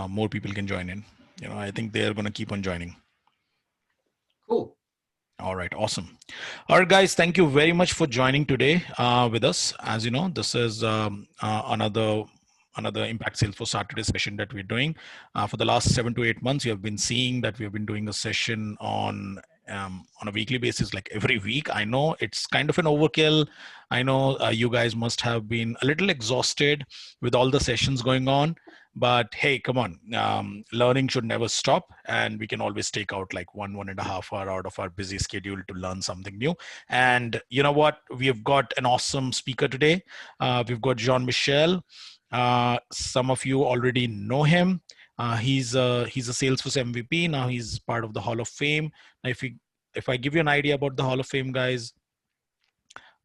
more people can join in. I think they're going to keep on joining. Cool. All right, awesome. All right, guys, thank you very much for joining today with us. As you know, this is another Impact Salesforce Saturday session that we're doing. For the last 7 to 8 months, you have been seeing that we have been doing a session on a weekly basis, like every week. I know it's kind of an overkill. I know you guys must have been a little exhausted with all the sessions going on. But hey, come on, learning should never stop, and we can always take out like 1.5 hour out of our busy schedule to learn something new. And you know what? We have got an awesome speaker today. We've got Michel. Some of you already know him. He's a Salesforce MVP. Now he's part of the Hall of Fame. Now, if I give you an idea about the Hall of Fame, guys,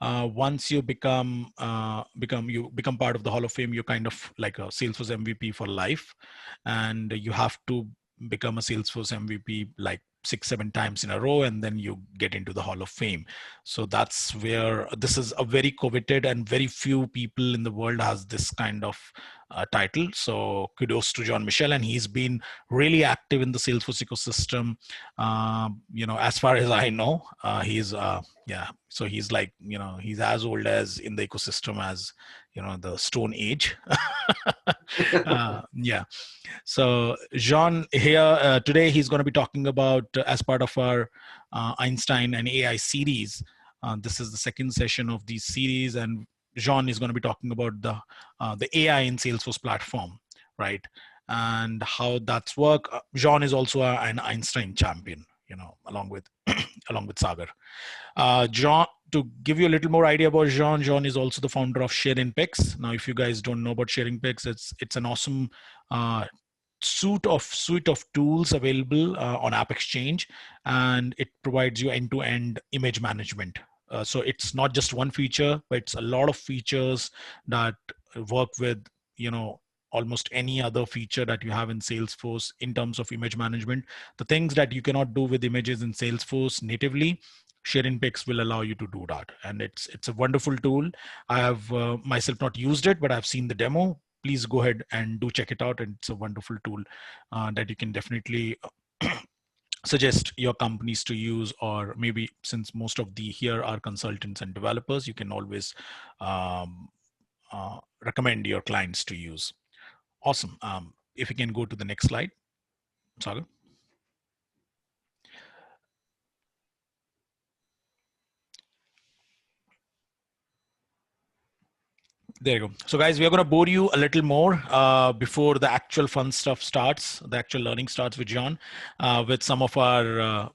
once you become part of the Hall of Fame, you're kind of like a Salesforce MVP for life, and you have to become a Salesforce MVP like 6-7 times in a row, and then you get into the Hall of Fame. So that's where this is a very coveted, and very few people in the world has this kind of title. So kudos to Michel, and he's been really active in the Salesforce ecosystem. As far as I know, he's so he's like, he's as old as in the ecosystem as, the Stone Age. Yeah. So Jean here today, he's going to be talking about as part of our Einstein and AI series. This is the second session of this series, and Jean is going to be talking about the AI in Salesforce platform, right? And how that's work. Jean is also an Einstein champion, along with Sagar. John, to give you a little more idea about John is also the founder of SharinPix. Now, if you guys don't know about SharinPix, it's an awesome suite of tools available on App Exchange, and it provides you end-to-end image management. So it's not just one feature, but it's a lot of features that work with, almost any other feature that you have in Salesforce in terms of image management. The things that you cannot do with images in Salesforce natively, SharinPix will allow you to do that. And it's a wonderful tool. I have myself not used it, but I've seen the demo. Please go ahead and do check it out. And it's a wonderful tool that you can definitely suggest your companies to use, or maybe since most of the here are consultants and developers, you can always recommend your clients to use. Awesome. If you can go to the next slide, Sagar. There you go. So guys, we are going to bore you a little more before the actual fun stuff starts, the actual learning starts with John, with some of our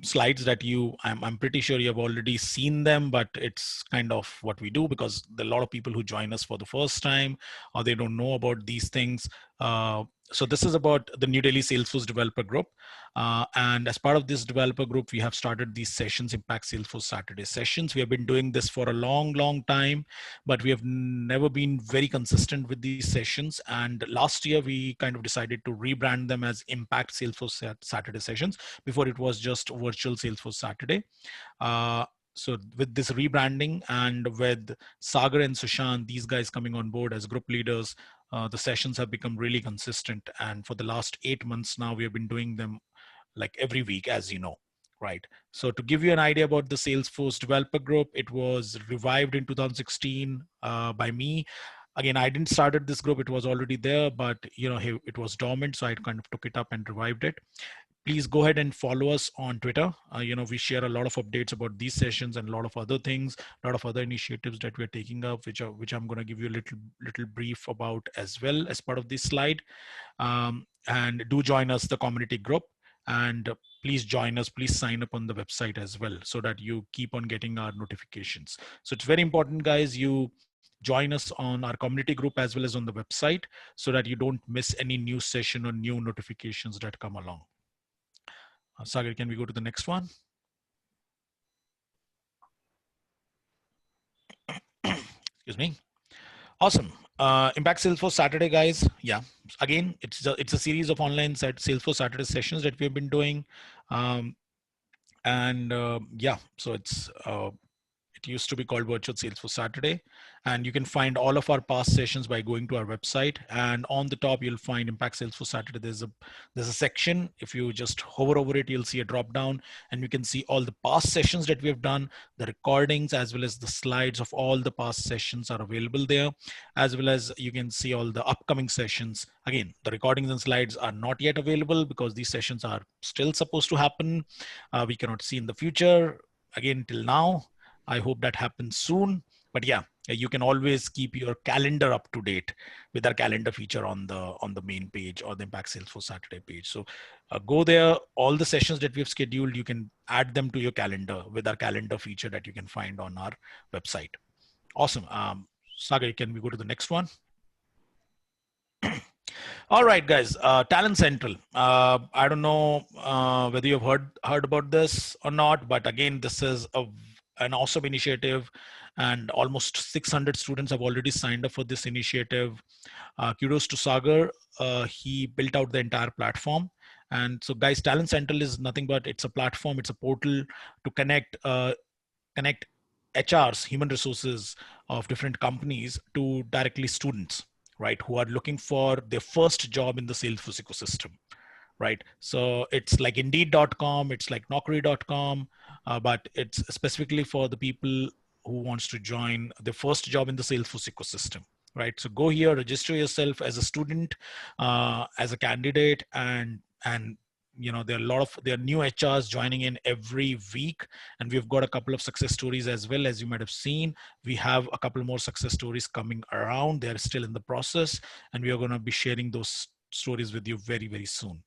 slides that I'm pretty sure you have already seen them, but it's kind of what we do because there are a lot of people who join us for the first time, or they don't know about these things. So this is about the New Delhi Salesforce Developer Group. And as part of this developer group, we have started these sessions, Impact Salesforce Saturday sessions. We have been doing this for a long, long time, but we have never been very consistent with these sessions. And last year, we kind of decided to rebrand them as Impact Salesforce Saturday sessions. Before it was just Virtual Salesforce Saturday. So with this rebranding and with Sagar and Sushant, these guys coming on board as group leaders, the sessions have become really consistent. And for the last 8 months now, we have been doing them like every week, as you know, right? So to give you an idea about the Salesforce Developer Group, it was revived in 2016 by me. Again, I didn't started this group, it was already there, but it was dormant, so I kind of took it up and revived it. Please go ahead and follow us on Twitter. We share a lot of updates about these sessions and a lot of other things, a lot of other initiatives that we're taking up, which I'm going to give you a little brief about as well as part of this slide. And do join us, the community group, and please join us. Please sign up on the website as well, so that you keep on getting our notifications. So it's very important, guys, you join us on our community group as well as on the website, so that you don't miss any new session or new notifications that come along. Sagar, can we go to the next one? Excuse me. Awesome. Impact Salesforce Saturday, guys. Yeah. Again, it's a series of online Salesforce Saturday sessions that we've been doing. Yeah, so It used to be called Virtual Salesforce Saturday. And you can find all of our past sessions by going to our website. And on the top, you'll find Impact Salesforce Saturday. There's a section. If you just hover over it, you'll see a drop down, and you can see all the past sessions that we have done, the recordings, as well as the slides of all the past sessions are available there, as well as you can see all the upcoming sessions. Again, the recordings and slides are not yet available because these sessions are still supposed to happen. We cannot see in the future, again, till now. I hope that happens soon. But yeah, you can always keep your calendar up to date with our calendar feature on the main page or the Impact Salesforce Saturday page. So go there. All the sessions that we've scheduled, you can add them to your calendar with our calendar feature that you can find on our website. Awesome. Sagar, can we go to the next one? All right, guys. Talent Central. I don't know whether you've heard about this or not, but again, this is an awesome initiative, and almost 600 students have already signed up for this initiative. Kudos to Sagar. He built out the entire platform. And so, guys, Talent Central is nothing but it's a platform, it's a portal to connect HRs, human resources of different companies to directly students, right, who are looking for their first job in the Salesforce ecosystem, right? So it's like Indeed.com, it's like Naukri.com, but it's specifically for the people who wants to join the first job in the Salesforce ecosystem, right? So go here, register yourself as a student, as a candidate, and you know, there are new HRs joining in every week, and we've got a couple of success stories as well. As you might have seen, we have a couple more success stories coming around. They're still in the process, and we are going to be sharing those stories with you very, very soon.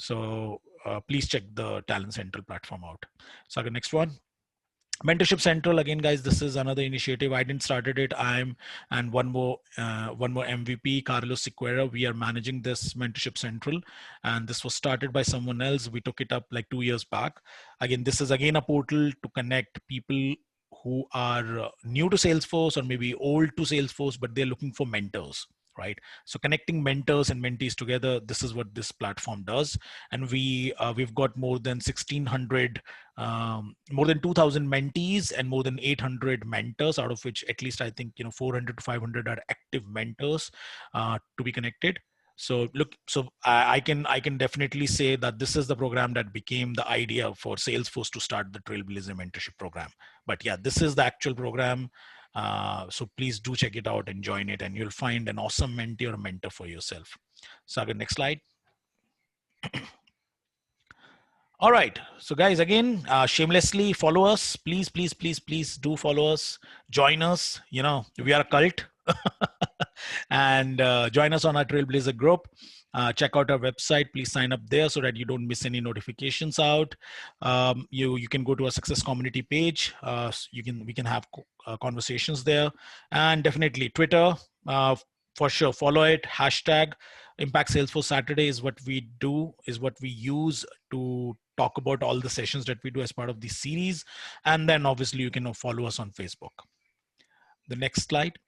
So please check the Talent Central platform out. So the next one. Mentorship Central, again, guys, this is another initiative. I didn't started it. And one more MVP, Carlos Sequeira. We are managing this Mentorship Central, and this was started by someone else. We took it up like 2 years back. Again, this is again a portal to connect people who are new to Salesforce or maybe old to Salesforce, but they're looking for mentors, right? So connecting mentors and mentees together, this is what this platform does. And we've got more than 1,600, more than 2,000 mentees and more than 800 mentors, out of which at least I think 400 to 500 are active mentors to be connected. So look, so I can definitely say that this is the program that became the idea for Salesforce to start the Trailblazer mentorship program. But yeah, this is the actual program. So please do check it out and join it, and you'll find an awesome mentee or mentor for yourself. Sagar, next slide. All right, so guys, again, shamelessly follow us. Please, please, please, please do follow us. Join us. You know, we are a cult. And join us on our Trailblazer group. Check out our website. Please sign up there so that you don't miss any notifications out. You can go to our success community page. We can have conversations there, and definitely Twitter, for sure. Follow it. Hashtag Impact Salesforce Saturday is what we do, is what we use to talk about all the sessions that we do as part of this series. And then obviously you can follow us on Facebook. The next slide.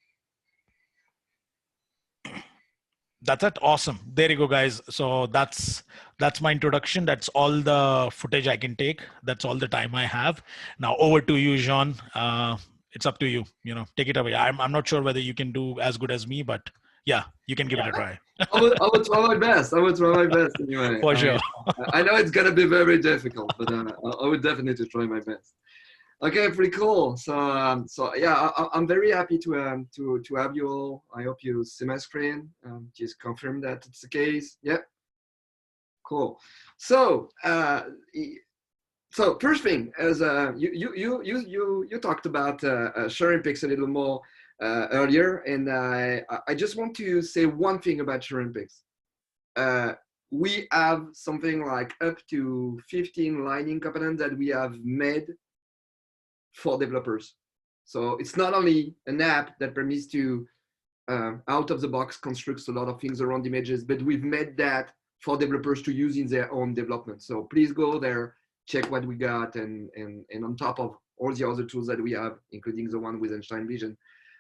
That's it. Awesome. There you go, guys. So that's my introduction. That's all the footage I can take. That's all the time I have. Now over to you, Jean. It's up to you. Take it away. I'm not sure whether you can do as good as me, but yeah, you can give it a try. I would try my best. I would try my best anyway. For sure. I know it's gonna be very difficult, but I would definitely try my best. Okay, pretty cool. So yeah, I'm very happy to have you all. I hope you see my screen. Just confirm that it's the case. Yeah, cool. So first thing, as you talked about SharinPix a little more earlier, and I just want to say one thing about SharinPix. We have something like up to 15 lining components that we have made for developers. So it's not only an app that permits to out of the box constructs a lot of things around images, but we've made that for developers to use in their own development. So please go there, check what we got, and on top of all the other tools that we have, including the one with Einstein Vision.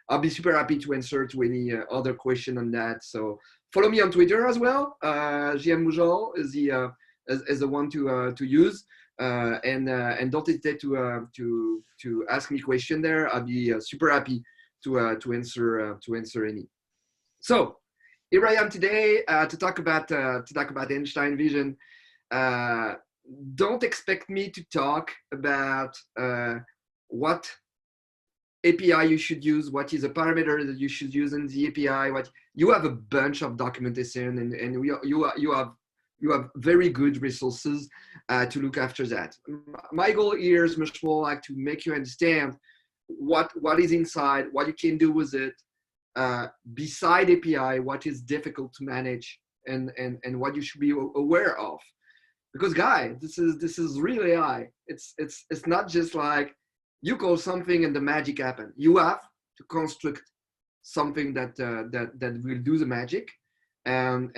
I'll be super happy to answer to any other question on that. So follow me on Twitter as well. GM Mougeolle is the one to use. and don't hesitate to ask me question there. I'll be super happy to answer any. So here I am today to talk about Einstein Vision. Don't expect me to talk about what API you should use, what is a parameter that you should use in the API. What you have a bunch of documentation, and you have very good resources to look after that. My goal here is much more like to make you understand what is inside, what you can do with it. Beside API, what is difficult to manage, and what you should be aware of. Because guys, this is really high. It's not just like you call something and the magic happen. You have to construct something that will do the magic, and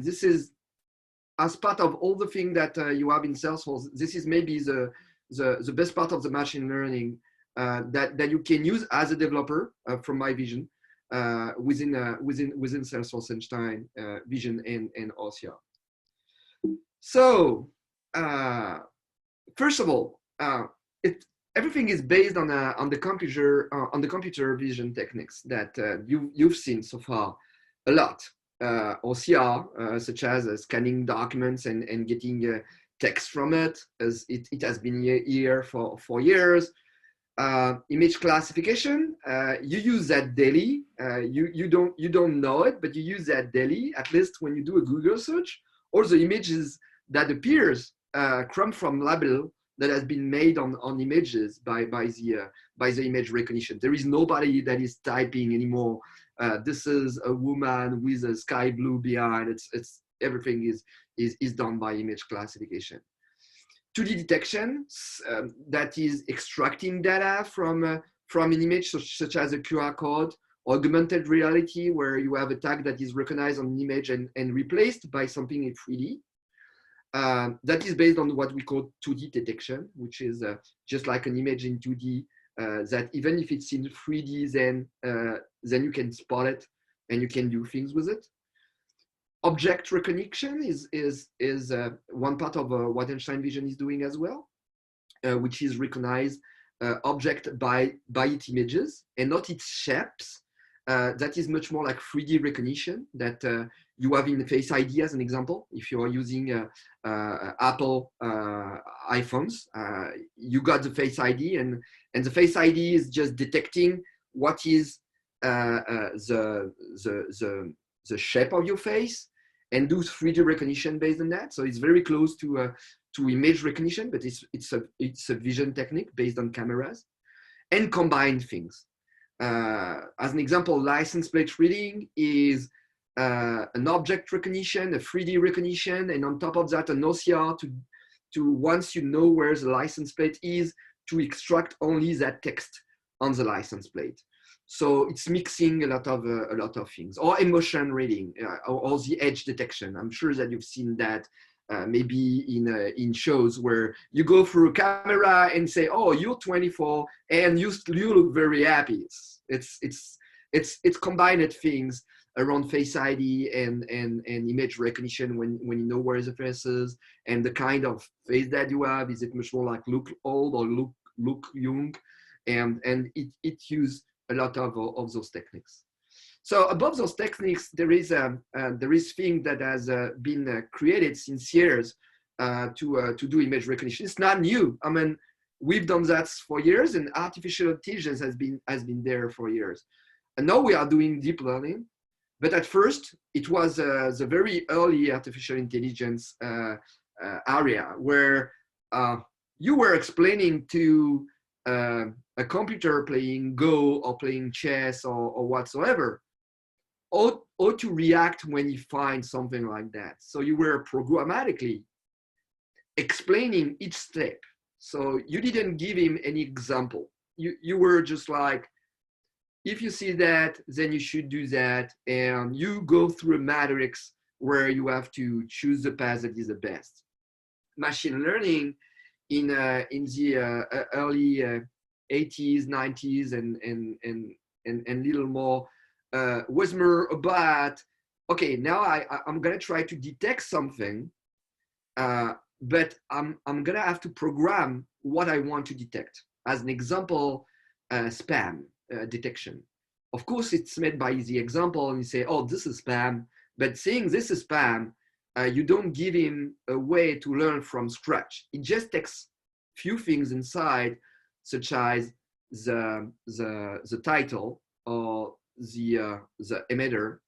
this is as part of all the things that you have in Salesforce. This is maybe the best part of the machine learning that you can use as a developer from my vision within Salesforce Einstein Vision and OCR. So first of all, everything is based on the computer vision techniques that you've seen so far a lot. OCR, such as scanning documents and getting text from it, as it has been here for years. Image classification, you use that daily. You don't know it, but you use that daily, at least when you do a Google search, or the images that appears come from label that has been made on images by the image recognition. There is nobody that is typing anymore. This is a woman with a sky blue behind. It's everything is done by image classification. 2D detection, that is extracting data from an image, such as a QR code, or augmented reality, where you have a tag that is recognized on an image and replaced by something in 3D. That is based on what we call 2D detection, which is just like an image in 2D, that even if it's in 3D, then you can spot it and you can do things with it. Object recognition is one part of what Einstein Vision is doing as well, which is recognize object by its images and not its shapes. That is much more like 3D recognition that you have in Face ID as an example. If you are using Apple iPhones, you got the Face ID, and the Face ID is just detecting what is the shape of your face and do 3D recognition based on that. So it's very close to image recognition, but it's a vision technique based on cameras and combine things. As an example, license plate reading is an object recognition, a 3D recognition, and on top of that, an OCR to once you know where the license plate is, to extract only that text on the license plate. So it's mixing a lot of things, or emotion reading, or the edge detection. I'm sure that you've seen that maybe in shows where you go through a camera and say, "Oh, you're 24 and you look very happy." It's combined things around Face ID and image recognition when you know where the face is and the kind of face that you have. Is it much more like look old or look young? And it uses a lot of those techniques. So above those techniques, there is thing that has been created since years to do image recognition. It's not new. I mean, we've done that for years, and artificial intelligence has been there for years. And now we are doing deep learning. But at first, it was the very early artificial intelligence area where you were explaining to a computer playing Go or playing chess or whatsoever, how to react when you find something like that. So you were programmatically explaining each step. So you didn't give him any example. You were just like, if you see that, then you should do that. And you go through a matrix where you have to choose the path that is the best. Machine learning in the early 80s, 90s, and little more was more about, okay, now I'm gonna try to detect something but I'm gonna have to program what I want to detect. As an example, spam detection. Of course, it's made by the example, and you say, oh, this is spam. But saying this is spam, you don't give him a way to learn from scratch. It just takes few things inside, such as the title, or the emitter,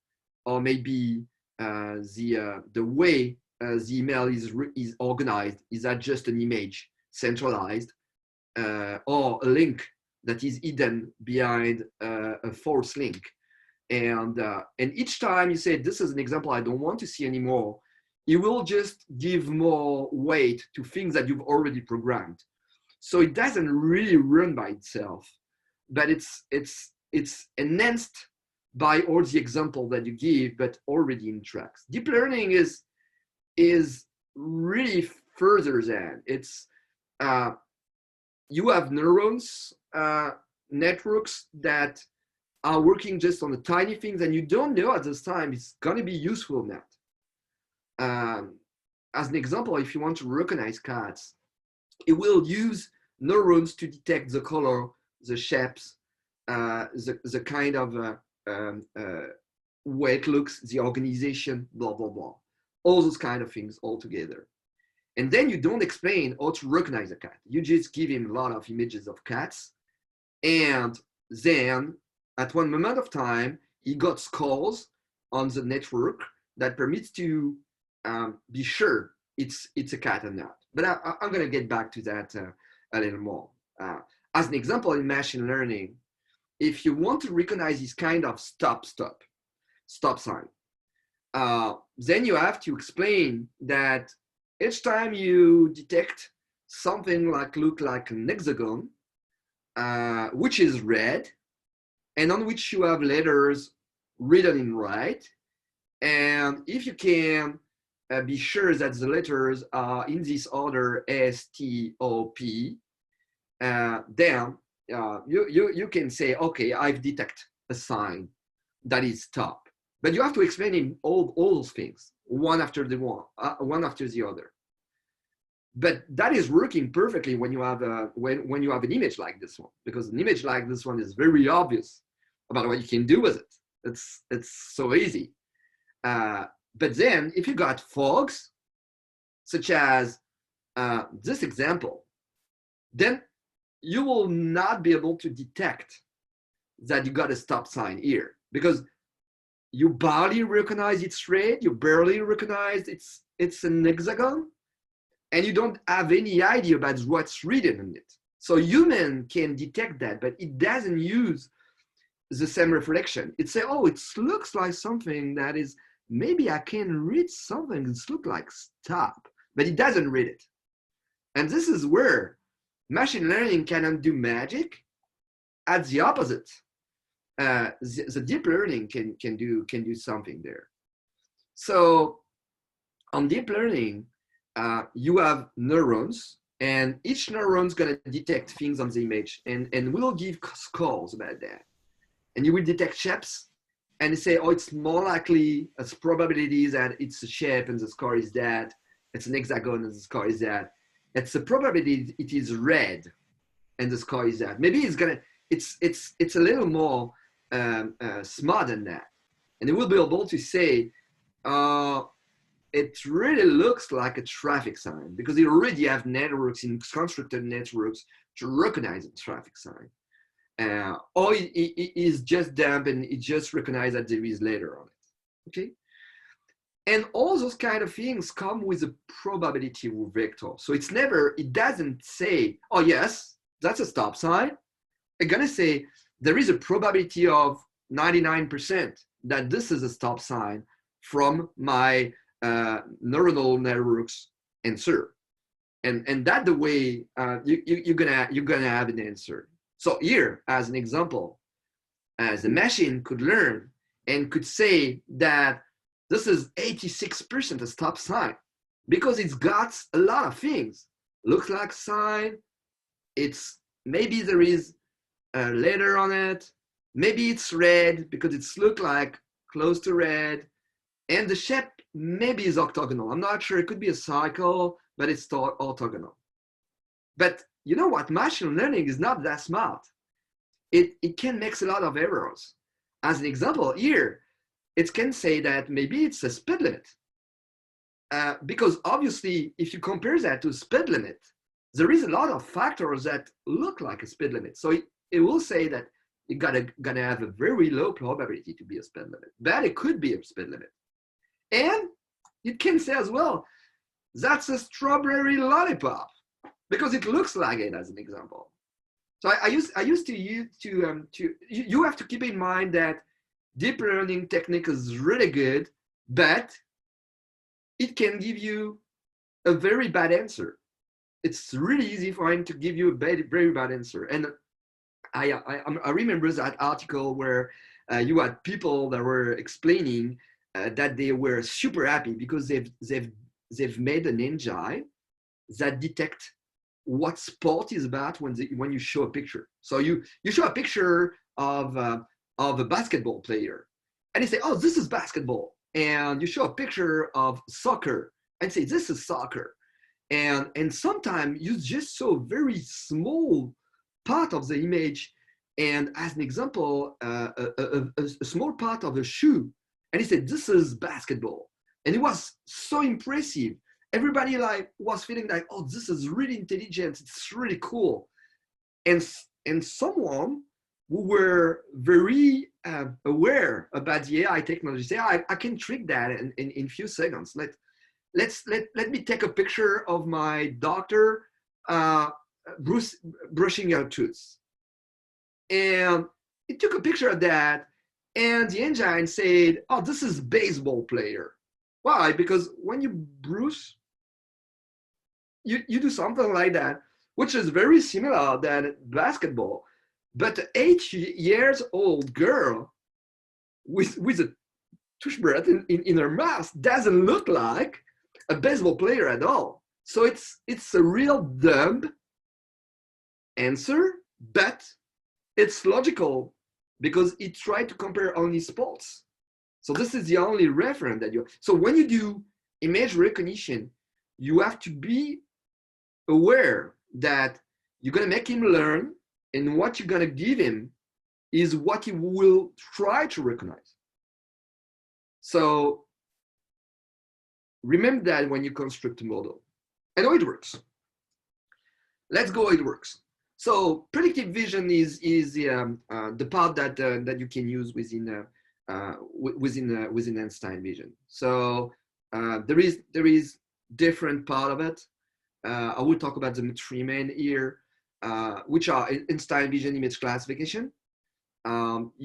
or maybe the way the email is organized. Is that just an image centralized, or a link that is hidden behind a false link? And each time you say, this is an example I don't want to see anymore, it will just give more weight to things that you've already programmed. So it doesn't really run by itself, but it's enhanced by all the example that you give, but already in tracks. Deep learning is really further than it's. You have neurons, networks that are working just on the tiny things, and you don't know at this time it's going to be useful now. As an example, if you want to recognize cats, it will use neurons to detect the color, the shapes, the kind of way it looks, the organization, blah, blah, blah. All those kind of things all together. And then you don't explain how to recognize a cat. You just give him a lot of images of cats. And then at one moment of time, he got scores on the network that permits to be sure it's a cat or not. But I'm going to get back to that a little more. As an example, in machine learning, if you want to recognize this kind of stop sign, then you have to explain that each time you detect something look like an hexagon, which is red, and on which you have letters written in red, and if you can be sure that the letters are in this order S, T, O, P, then you can say, okay, I've detected a sign that is stop. But you have to explain in all those things, one after the other. But that is working perfectly when you have when you have an image like this one, because an image like this one is very obvious about what you can do with it. It's so easy. But then if you got fogs, such as this example, then you will not be able to detect that you got a stop sign here, because you barely recognize it's red, you barely recognize it's an hexagon, and you don't have any idea about what's written in it. So human can detect that, but it doesn't use the same reflection. It say, oh, it looks like something that is, maybe I can read something that looks like stop, but it doesn't read it. And this is where machine learning cannot do magic. At the opposite, the deep learning can do something there. So on deep learning, you have neurons, and each neuron is going to detect things on the image, and we'll give scores about that. And you will detect shapes, and say, oh, it's more likely as probability that it's a shape, and the score is that. It's an hexagon, and the score is that. It's a probability it is red, and the score is that. Maybe it's a little more smart than that, and it will be able to say, it really looks like a traffic sign, because you already have networks, in constructed networks, to recognize a traffic sign. Or it is just damp and it just recognizes that there is letter on it. Okay? And all those kind of things come with a probability vector. So it doesn't say, oh yes, that's a stop sign. It's gonna say there is a probability of 99% that this is a stop sign from my neuronal networks answer. And that the way you're gonna have an answer. So here, as an example, as the machine could learn and could say that this is 86% a stop sign, because it's got a lot of things. Looks like sign, it's maybe there is a letter on it, maybe it's red because it's look like close to red, and the shape maybe is octagonal. I'm not sure, it could be a cycle, but it's orthogonal. But you know what? Machine learning is not that smart. It can make a lot of errors. As an example here, it can say that maybe it's a speed limit. Because obviously, if you compare that to a speed limit, there is a lot of factors that look like a speed limit. So it will say that you gonna have a very low probability to be a speed limit, but it could be a speed limit. And it can say as well, that's a strawberry lollipop, because it looks like it, as an example. So I used to use you have to keep in mind that deep learning technique is really good, but it can give you a very bad answer. It's really easy for him to give you a very bad answer. And I remember that article where you had people that were explaining that they were super happy because they've made an engine that detect what sport is about when you show a picture. So you show a picture of a basketball player, and you say, "Oh, this is basketball," and you show a picture of soccer and say, "This is soccer," and sometimes you just show a very small part of the image, and as an example, a small part of a shoe, and he said, "This is basketball," and it was so impressive. Everybody was feeling like, "Oh, this is really intelligent. It's really cool," and someone who were very aware about the AI technology say, "I can trick that in few seconds. Let me take a picture of my doctor brushing her teeth," and it took a picture of that, and the engine said, "Oh, this is baseball player." Why? Because when you brush, you do something like that, which is very similar than basketball. But an 8-year-old girl with a toothbrush in her mouth doesn't look like a baseball player at all. So it's a real dumb answer, but it's logical because it tried to compare only sports. So this is the only reference that you. So when you do image recognition, you have to be aware that you're going to make him learn, and what you're going to give him is what he will try to recognize. So remember that when you construct a model and how it works. Let's go how it works. So predictive vision is the part that you can use within Einstein Vision. So there is different part of it. I will talk about the three main here, which are Einstein Vision image classification.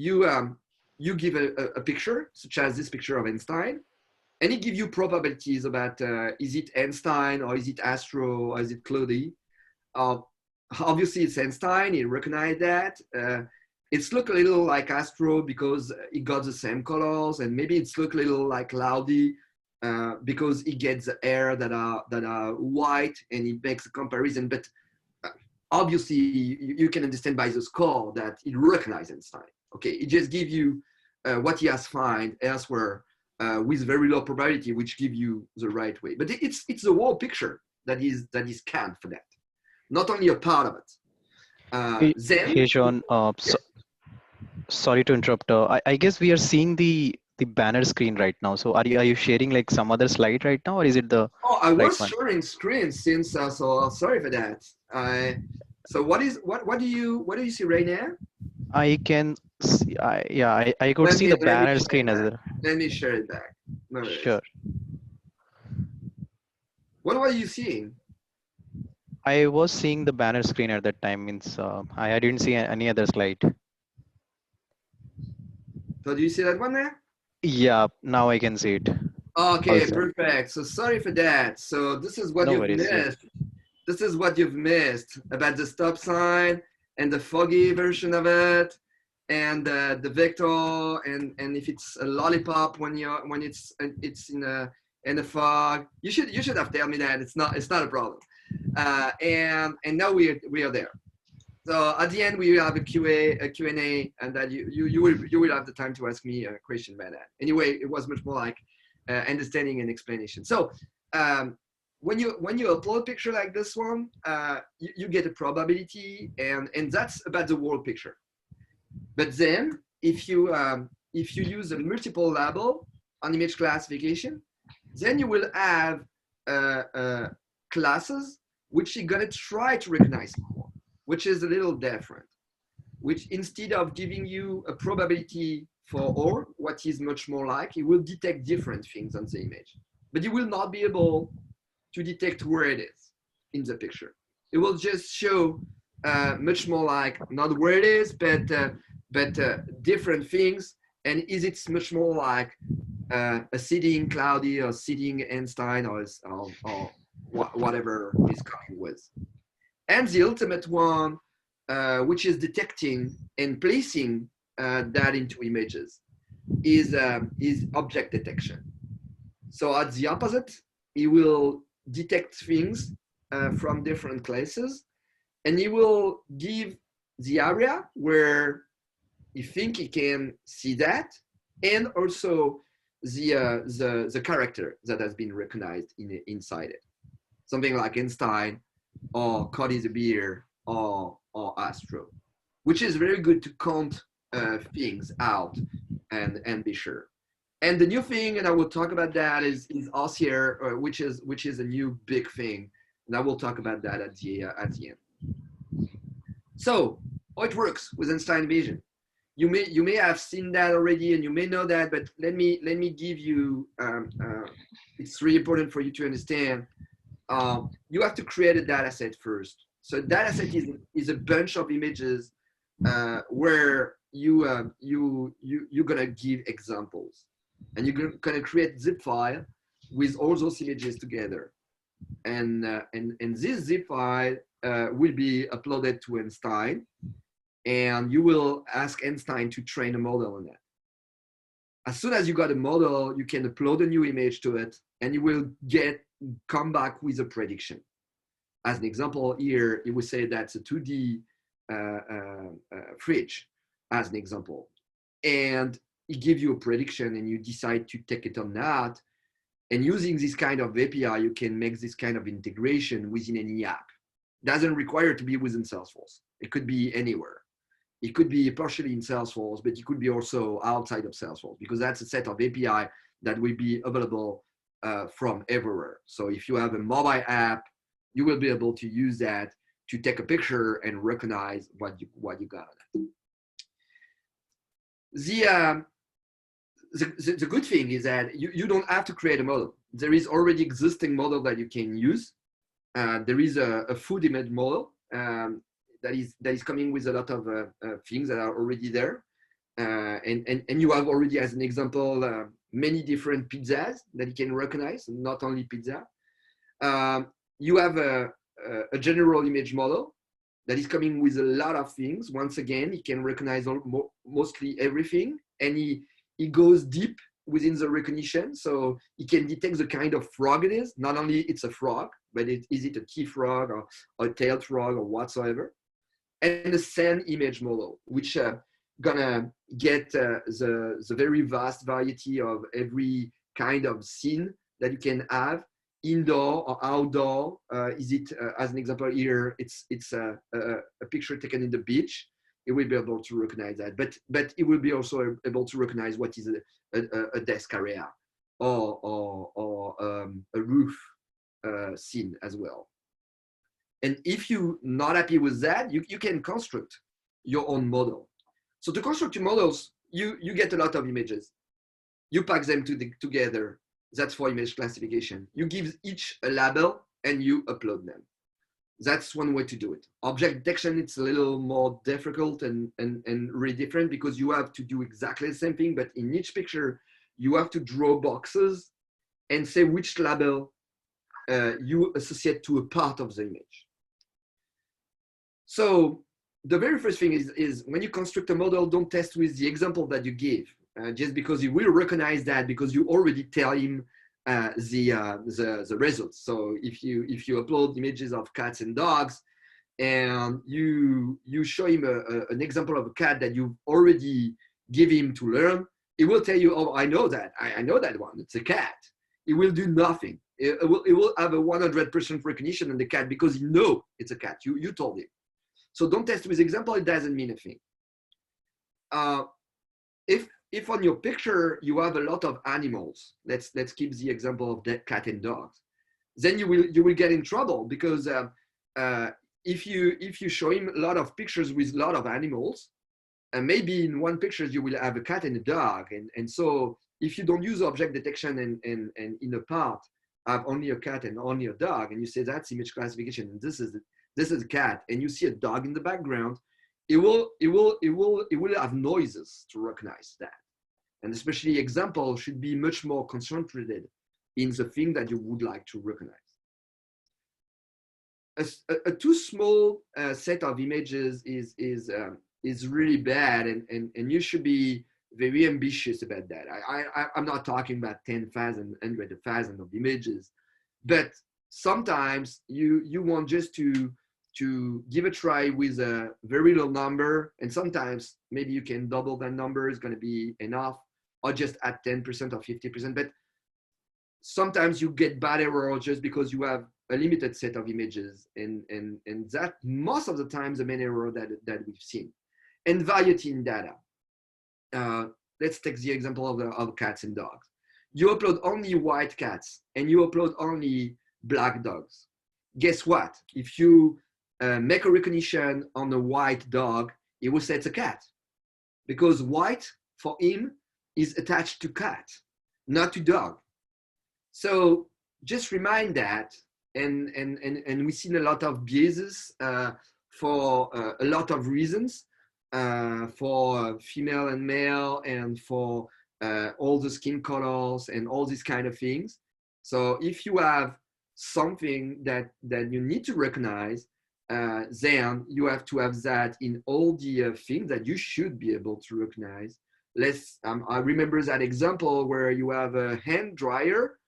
You give a picture, such as this picture of Einstein, and it gives you probabilities about is it Einstein, or is it Astro, or is it cloudy. Obviously, it's Einstein. It recognized that. It's look a little like Astro because it got the same colors, and maybe it's look a little like cloudy because it gets the air that are white, and it makes a comparison. But obviously, you can understand by the score that it recognizes Einstein. Okay, it just gives you what he has found elsewhere with very low probability, which give you the right way. But it's the whole picture that is scanned for that, not only a part of it. Then, hey John, yes. sorry to interrupt. I guess we are seeing the banner screen right now. So are you sharing like some other slide right now, or is it the Oh, I right was one? sharing screen since, so sorry for that. So what do you see right now? I can see, I could see the Let me banner share it screen as back. well. Let me share it back. No worries. Sure. What were you seeing? I was seeing the banner screen at that time. Means I didn't see any other slide. So do you see that one there? Yeah, now I can see it. Okay, Also, perfect. So sorry for that. So this is what no you've worries. Yeah. missed. This is what you've missed about the stop sign and the foggy version of it, and the vector, and if it's a lollipop when it's in a fog. You should have told me that. It's not a problem. And now we are there. So at the end we have a Q&A, and that you will have the time to ask me a question about that. Anyway, it was much more like understanding and explanation. So when you upload a picture like this one, you get a probability, and that's about the whole picture. But then if you use a multiple label on image classification, then you will have classes which you're gonna try to recognize more, which is a little different. Which instead of giving you a probability for all, what is much more like, it will detect different things on the image, but you will not be able to detect where it is in the picture. It will just show much more like not where it is, but different things. And is it much more like a sitting cloudy or sitting Einstein or whatever is coming with. And the ultimate one, which is detecting and placing that into images, is object detection. So at the opposite, it will detect things from different places, and it will give the area where you think you can see that, and also the character that has been recognized inside it. Something like Einstein or Cody the beer or Astro, which is very good to count things out and be sure. And the new thing, and I will talk about that, is OCR, which is a new big thing, and I will talk about that at the end. So how it works with Einstein Vision. You may have seen that already, and you may know that, but let me give you. It's really important for you to understand. You have to create a data set first. So a data set is a bunch of images where you're gonna give examples, and you're gonna create zip file with all those images together, and this zip file will be uploaded to Einstein, and you will ask Einstein to train a model on that. As soon as you got a model, you can upload a new image to it, and you will come back with a prediction. As an example here, it would say that's a 2D fridge, as an example. And it gives you a prediction, and you decide to take it or not. And using this kind of API, you can make this kind of integration within any app. It doesn't require to be within Salesforce. It could be anywhere. It could be partially in Salesforce, but it could be also outside of Salesforce, because that's a set of API that will be available from everywhere. So if you have a mobile app, you will be able to use that to take a picture and recognize what you got on it. The good thing is that you don't have to create a model. There is already existing model that you can use. There is a food image model that is coming with a lot of things that are already there. And you have already, as an example, many different pizzas that you can recognize, not only pizza. You have a general image model that is coming with a lot of things. Once again, it can recognize mostly everything, and he goes deep within the recognition. So it can detect the kind of frog it is. Not only it's a frog, but is it a key frog or a tailed frog or whatsoever. And the sand image model, which gonna get the very vast variety of every kind of scene that you can have, indoor or outdoor. Is it, as an example here, it's a picture taken in the beach. It will be able to recognize that, but it will be also able to recognize what is a desk area or a roof scene as well. And if you're not happy with that, you can construct your own model. So to construct your models, you get a lot of images. You pack them together. That's for image classification. You give each a label and you upload them. That's one way to do it. Object detection, it's a little more difficult and really different, because you have to do exactly the same thing, but in each picture, you have to draw boxes and say which label you associate to a part of the image. So the very first thing is when you construct a model, don't test with the example that you give, just because you will recognize that because you already tell him the results. So if you upload images of cats and dogs, and you show him an example of a cat that you've already give him to learn, it will tell you, oh, I know that. I know that one. It's a cat. It will do nothing. It will have a 100% recognition on the cat because you know it's a cat. You told him. So don't test with example. It doesn't mean a thing. If on your picture you have a lot of animals, let's keep the example of that cat and dogs, then you will get in trouble because if you show him a lot of pictures with a lot of animals, and maybe in one picture you will have a cat and a dog, and so if you don't use object detection and in a part have only a cat and only a dog, and you say that's image classification and this is a cat, and you see a dog in the background, it will have noises to recognize that. And especially example should be much more concentrated in the thing that you would like to recognize. A too small set of images is really bad, and you should be very ambitious about that. I'm not talking about 10,000, 100,000 of images, but sometimes you want just to give a try with a very low number, and sometimes maybe you can double that number is going to be enough, or just add 10% or 50%. But sometimes you get bad error just because you have a limited set of images, and that most of the time the main error that we've seen. And variety in data. Let's take the example of cats and dogs. You upload only white cats and you upload only black dogs. Guess what? If you make a recognition on a white dog, it will say it's a cat, because white for him is attached to cat, not to dog. So just remind that, and we've seen a lot of biases for a lot of reasons, for female and male, and for all the skin colors and all these kind of things. So if you have something that you need to recognize, then you have to have that in all the things that you should be able to recognize. I remember that example where you have a hand dryer.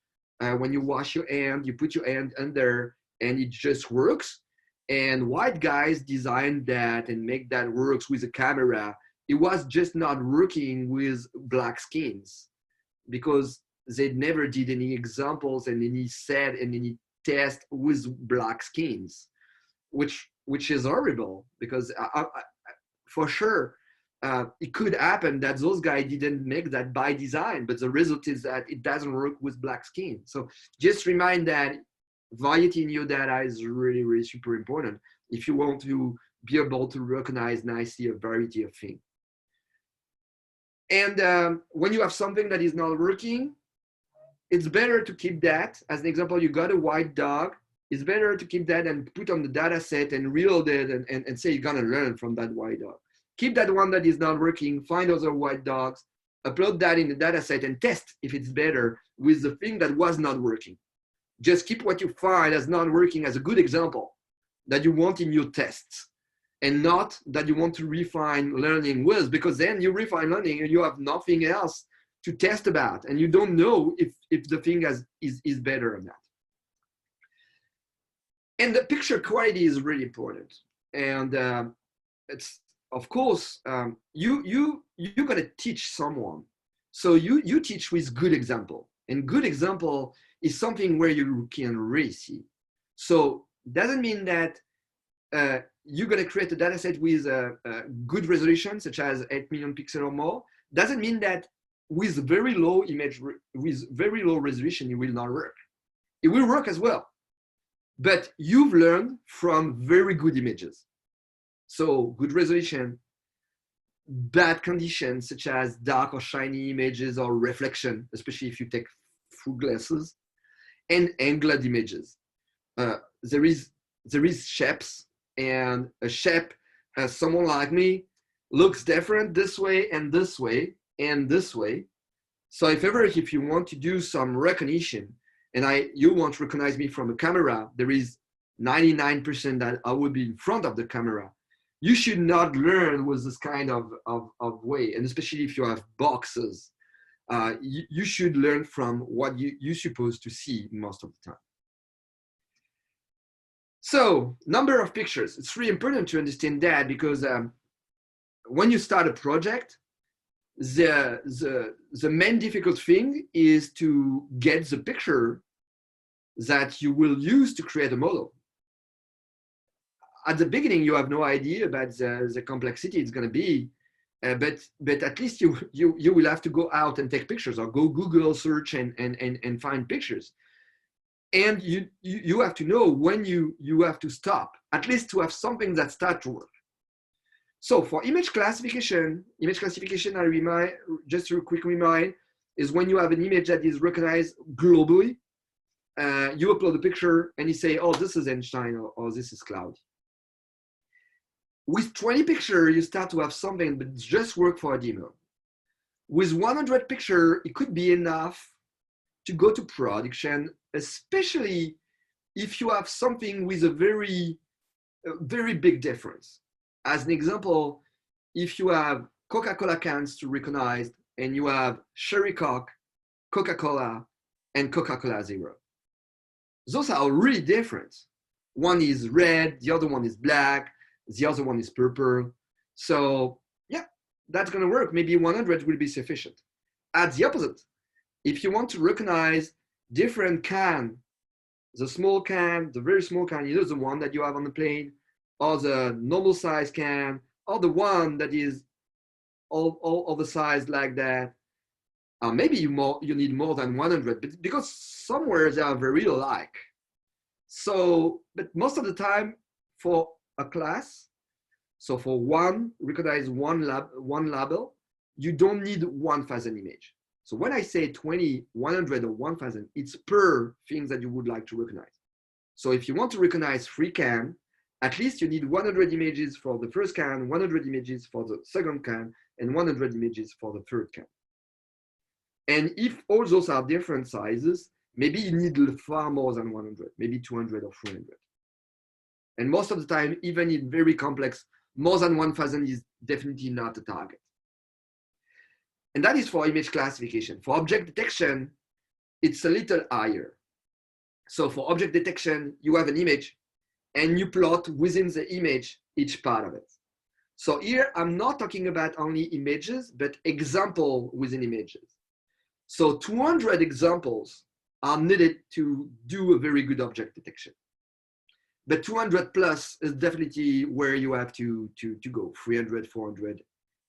When you wash your hand, you put your hand under and it just works. And white guys designed that and make that works with a camera. It was just not working with black skins because they never did any examples and any set and any test with black skins, which is horrible, because for sure it could happen that those guys didn't make that by design, but the result is that it doesn't work with black skin. So just remind that variety in your data is really, really super important if you want to be able to recognize nicely a variety of things. And when you have something that is not working, it's better to keep that. As an example, you got a white dog. It's better to keep that and put on the data set and reload it and say you're gonna learn from that white dog. Keep that one that is not working, find other white dogs, upload that in the data set and test if it's better with the thing that was not working. Just keep what you find as not working as a good example that you want in your tests, and not that you want to refine learning with, because then you refine learning and you have nothing else to test about, and you don't know if the thing is better or not. And the picture quality is really important. And it's, of course, you're gonna teach someone. So you teach with good example, and good example is something where you can really see. So doesn't mean that you're gonna create a data set with a good resolution, such as 8 million pixels or more. Doesn't mean that with very low with very low resolution, it will not work. It will work as well. But you've learned from very good images. So good resolution, bad conditions such as dark or shiny images or reflection, especially if you take full glasses, and angled images. There is shapes, and a shape, someone like me, looks different this way and this way and this way. So if you want to do some recognition, and you want to recognize me from a camera, there is 99% that I will be in front of the camera. You should not learn with this kind of way, and especially if you have boxes, you should learn from what you're supposed to see most of the time. So, number of pictures. It's really important to understand that, because when you start a project, the main difficult thing is to get the picture that you will use to create a model. At the beginning, you have no idea about the complexity it's going to be, but at least you will have to go out and take pictures, or go Google search and find pictures. And you have to know when you have to stop, at least to have something that starts to work. So for image classification, I remind, just a quick remind, is when you have an image that is recognized globally, you upload a picture and you say, oh, this is Einstein, or this is cloud. With 20 pictures, you start to have something that just work for a demo. With 100 pictures, it could be enough to go to production, especially if you have something with a very big difference. As an example, if you have Coca-Cola cans to recognize, and you have Sherry Coke, Coca-Cola, and Coca-Cola Zero. Those are really different. One is red, the other one is black, the other one is purple. So yeah, that's gonna work. Maybe 100 will be sufficient. At the opposite, if you want to recognize different can, the small can, the very small can, either the one that you have on the plane, or the normal size can, or the one that is all the size like that, maybe you need more than 100, but because somewhere they are very alike. So, but most of the time for a class, so for recognize one label, you don't need 1,000 image. So when I say 20, 100, or 1,000, it's per things that you would like to recognize. So if you want to recognize 3 can, at least you need 100 images for the first can, 100 images for the second can, and 100 images for the third can. And if all those are different sizes, maybe you need far more than 100, maybe 200 or 300. And most of the time, even in very complex, more than 1,000 is definitely not a target. And that is for image classification. For object detection, it's a little higher. So for object detection, you have an image and you plot within the image each part of it. So here, I'm not talking about only images, but example within images. So 200 examples are needed to do a very good object detection. But 200 plus is definitely where you have to go, 300, 400,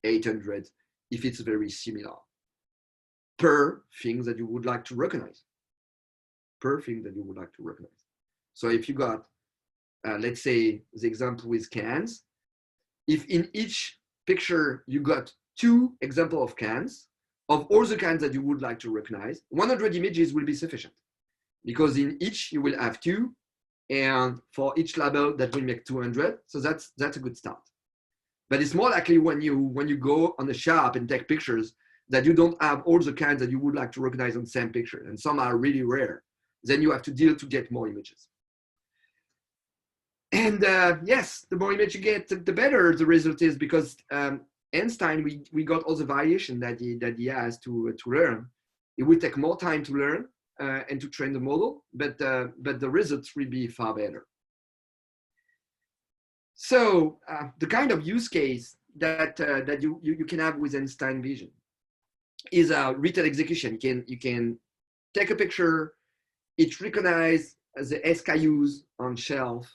800, if it's very similar, per thing that you would like to recognize, So if you got, let's say the example with cans, if in each picture you got 2 examples of cans, of all the cans that you would like to recognize, 100 images will be sufficient, because in each you will have 2, and for each label that will make 200. So that's a good start. But it's more likely when you go on the shop and take pictures that you don't have all the kinds that you would like to recognize on the same picture, and some are really rare. Then you have to deal to get more images. And yes, the more image you get, the better the result is, because Einstein, we got all the variation that he has to learn. It will take more time to learn and to train the model, but the results will be far better. So the kind of use case that you can have with Einstein Vision is a retail execution. You can take a picture, it recognizes the SKUs on shelf,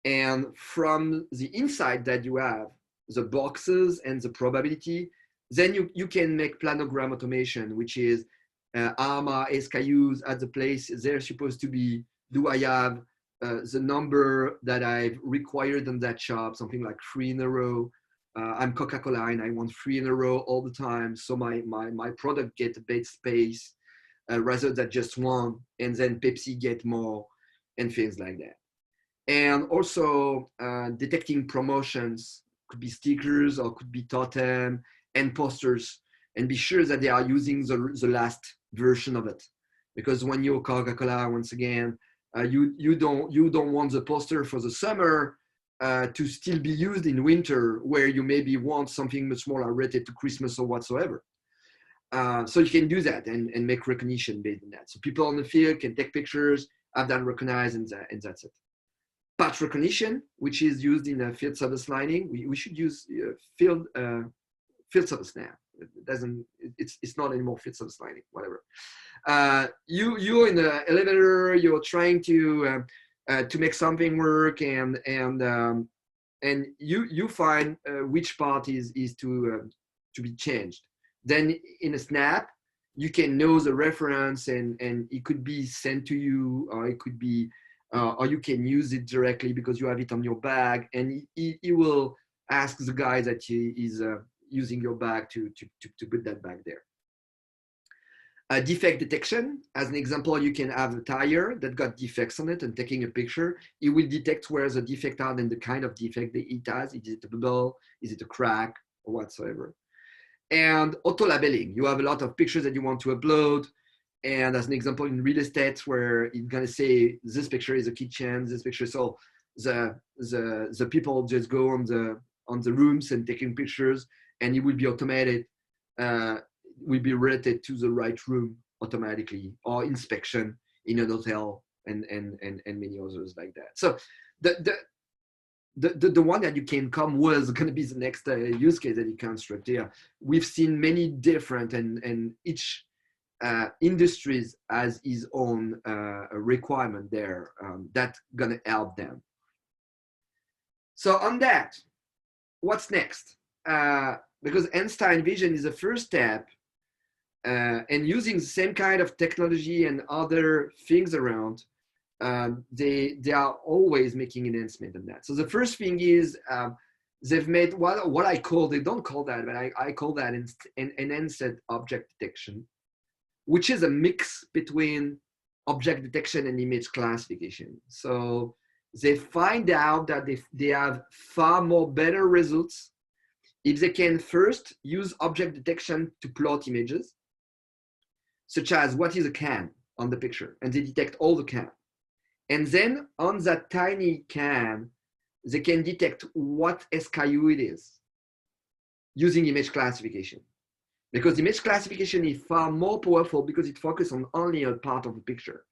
and from the insight that you have, the boxes and the probability, then you can make planogram automation, which is are my SKUs at the place they're supposed to be? Do I have the number that I've required in that shop, something like 3 in a row? I'm Coca-Cola and I want 3 in a row all the time, so my product get a bit space rather than just 1, and then Pepsi get more, and things like that. And also detecting promotions, could be stickers or could be totem and posters, and be sure that they are using the last version of it. Because when you're Coca-Cola, once again, you don't want the poster for the summer to still be used in winter, where you maybe want something much more related to Christmas or whatsoever. So you can do that and make recognition based on that. So people on the field can take pictures, have that recognized, and that's it. Patch recognition, which is used in field service lining. We should use field service now. It doesn't. It's not anymore fits of sliding. Whatever. You're in the elevator. You're trying to make something work, and you find which part is to be changed. Then in a snap, you can know the reference, and it could be sent to you, or it could be, or you can use it directly because you have it on your bag, and he will ask the guy that he is using your bag to put that bag there. Defect detection, as an example, you can have a tire that got defects on it, and taking a picture, it will detect where the defect are and the kind of defect that it has. Is it a bubble? Is it a crack, or whatsoever? And auto labeling, you have a lot of pictures that you want to upload, and as an example, in real estate, where it's gonna say this picture is a kitchen, this picture, so the people just go on the rooms and taking pictures, and it will be automated, will be related to the right room automatically, or inspection in an hotel, and many others like that. So the one that you can come was going to be the next use case that you construct here. We've seen many different, and each industries has its own requirement there that's going to help them. So on that, what's next? Because Einstein Vision is the first step, and using the same kind of technology and other things around, they are always making enhancement on that. So the first thing is they've made what I call, they don't call that, but I call that an enhanced object detection, which is a mix between object detection and image classification. So they find out that they have far more better results if they can first use object detection to plot images, such as what is a can on the picture, and they detect all the can. And then on that tiny can, they can detect what SKU it is using image classification. Because image classification is far more powerful because it focuses on only a part of the picture.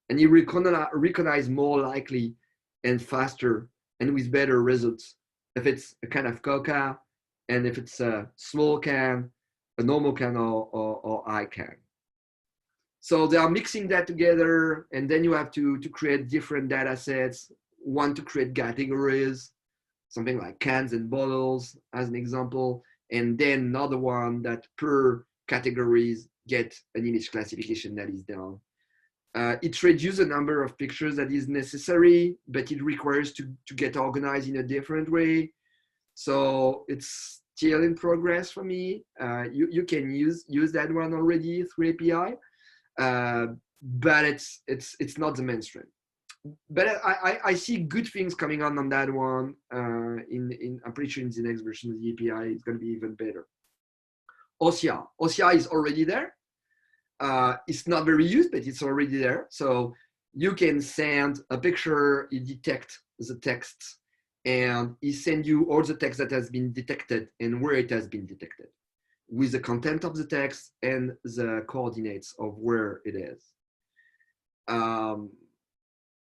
And you recognize more likely and faster and with better results if it's a can of Coca, and if it's a small can, a normal can, or high can. So they are mixing that together, and then you have to create different data sets, one to create categories, something like cans and bottles as an example, and then another one that per categories get an image classification that is done. It reduces the number of pictures that is necessary, but it requires to get organized in a different way. So it's still in progress for me. You can use that one already through API, but it's not the mainstream. But I see good things coming on that one. I'm pretty sure in the next version of the API, it's going to be even better. OCR is already there. It's not very used, but it's already there. So you can send a picture, it detects the text, and it sends you all the text that has been detected and where it has been detected, with the content of the text and the coordinates of where it is.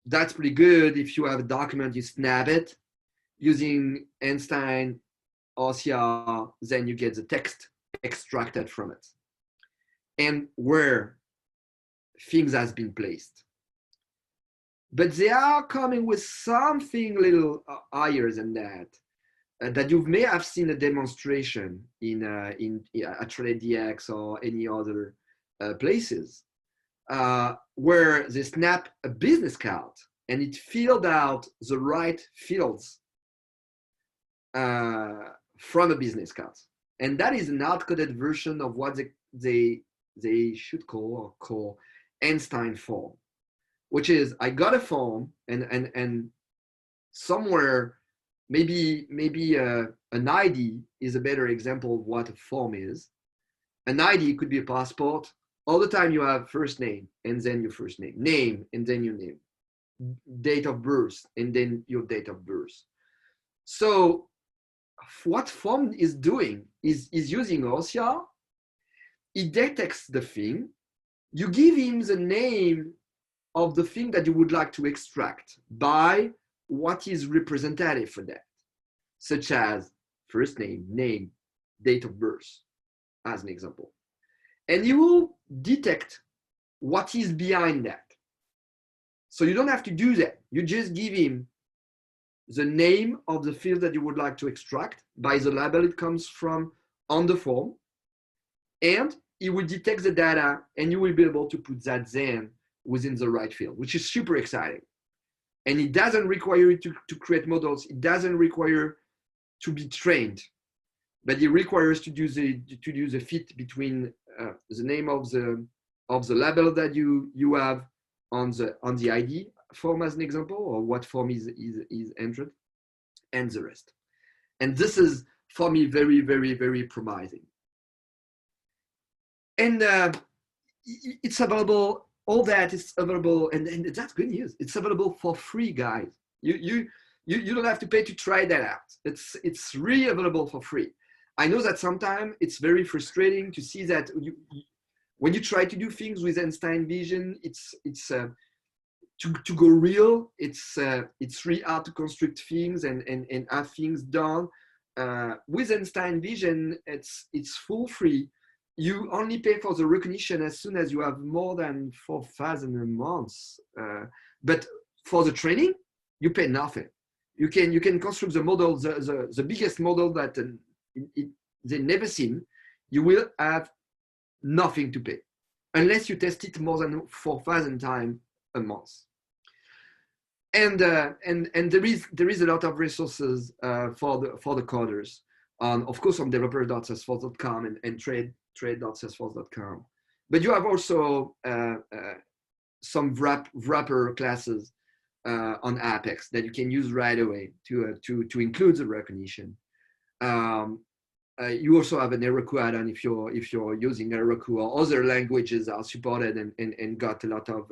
That's pretty good. If you have a document, you snap it using Einstein OCR, then you get the text extracted from it and where things has been placed. But they are coming with something a little higher than that, that you may have seen a demonstration in at TradeDX or any other places, where they snap a business card and it filled out the right fields from a business card. And that is an hard-coded version of what they should call Einstein form, which is I got a form and somewhere maybe an ID is a better example of what a form is. An ID could be a passport. All the time you have first name and then your first name and then your name, date of birth and then your date of birth. So what form is doing is using OCR. It detects the thing. You give him the name of the thing that you would like to extract by what is representative for that, such as first name, date of birth. as an example. And you will detect what is behind that. So you don't have to do that. You just give him the name of the field that you would like to extract by the label it comes from on the form, and it will detect the data, and you will be able to put that then within the right field, which is super exciting. And it doesn't require you to create models. It doesn't require to be trained, but it requires to do the fit between the name of the label that you have on the ID form as an example, or what form is entered, and the rest. And this is, for me, very, very, very promising. And it's available. All that is available, and that's good news. It's available for free, guys. You don't have to pay to try that out. It's really available for free. I know that sometimes it's very frustrating to see that when you try to do things with Einstein Vision, it's to go real. It's really hard to construct things and have things done. With Einstein Vision, it's full free. You only pay for the recognition as soon as you have more than 4,000 a month. But for the training, you pay nothing. You can construct the model, the biggest model that they never seen. You will have nothing to pay unless you test it more than 4,000 times a month. And there is a lot of resources for the coders. Of course, on developer.salesforce.com and trade.salesforce.com. But you have also some wrapper classes on Apex that you can use right away to include the recognition. You also have an Heroku add-on if you're using Heroku, or other languages are supported and got a lot of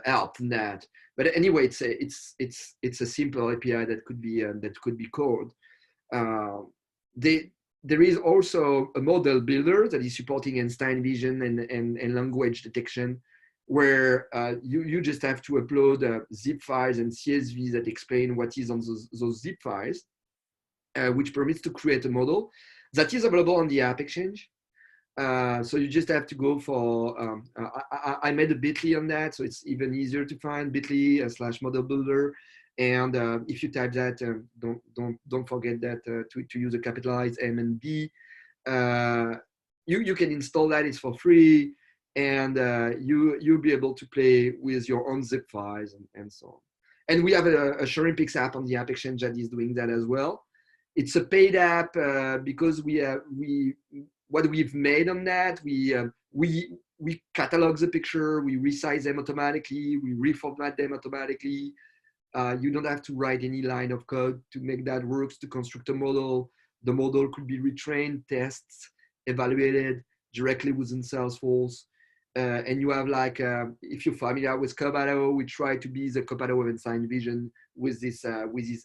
help in that. But anyway, it's a simple API that could be called. There is also a model builder that is supporting Einstein Vision and language detection, where you just have to upload zip files and CSV that explain what is on those zip files, which permits to create a model that is available on the App Exchange. So you just have to go for, I made a bit.ly on that, so it's even easier to find bit.ly/model builder. And if you type that, don't forget that to use a capitalized M and B. You can install that. It's for free, and you'll be able to play with your own zip files and so on. And we have a SharinPix app on the App Exchange that is doing that as well. It's a paid app because what we've made on that, we catalog the picture, we resize them automatically, we reformat them automatically. You don't have to write any line of code to make that work, to construct a model. The model could be retrained, tests, evaluated directly within Salesforce. And you have if you're familiar with Pardot, we try to be the Pardot of Einstein Vision with this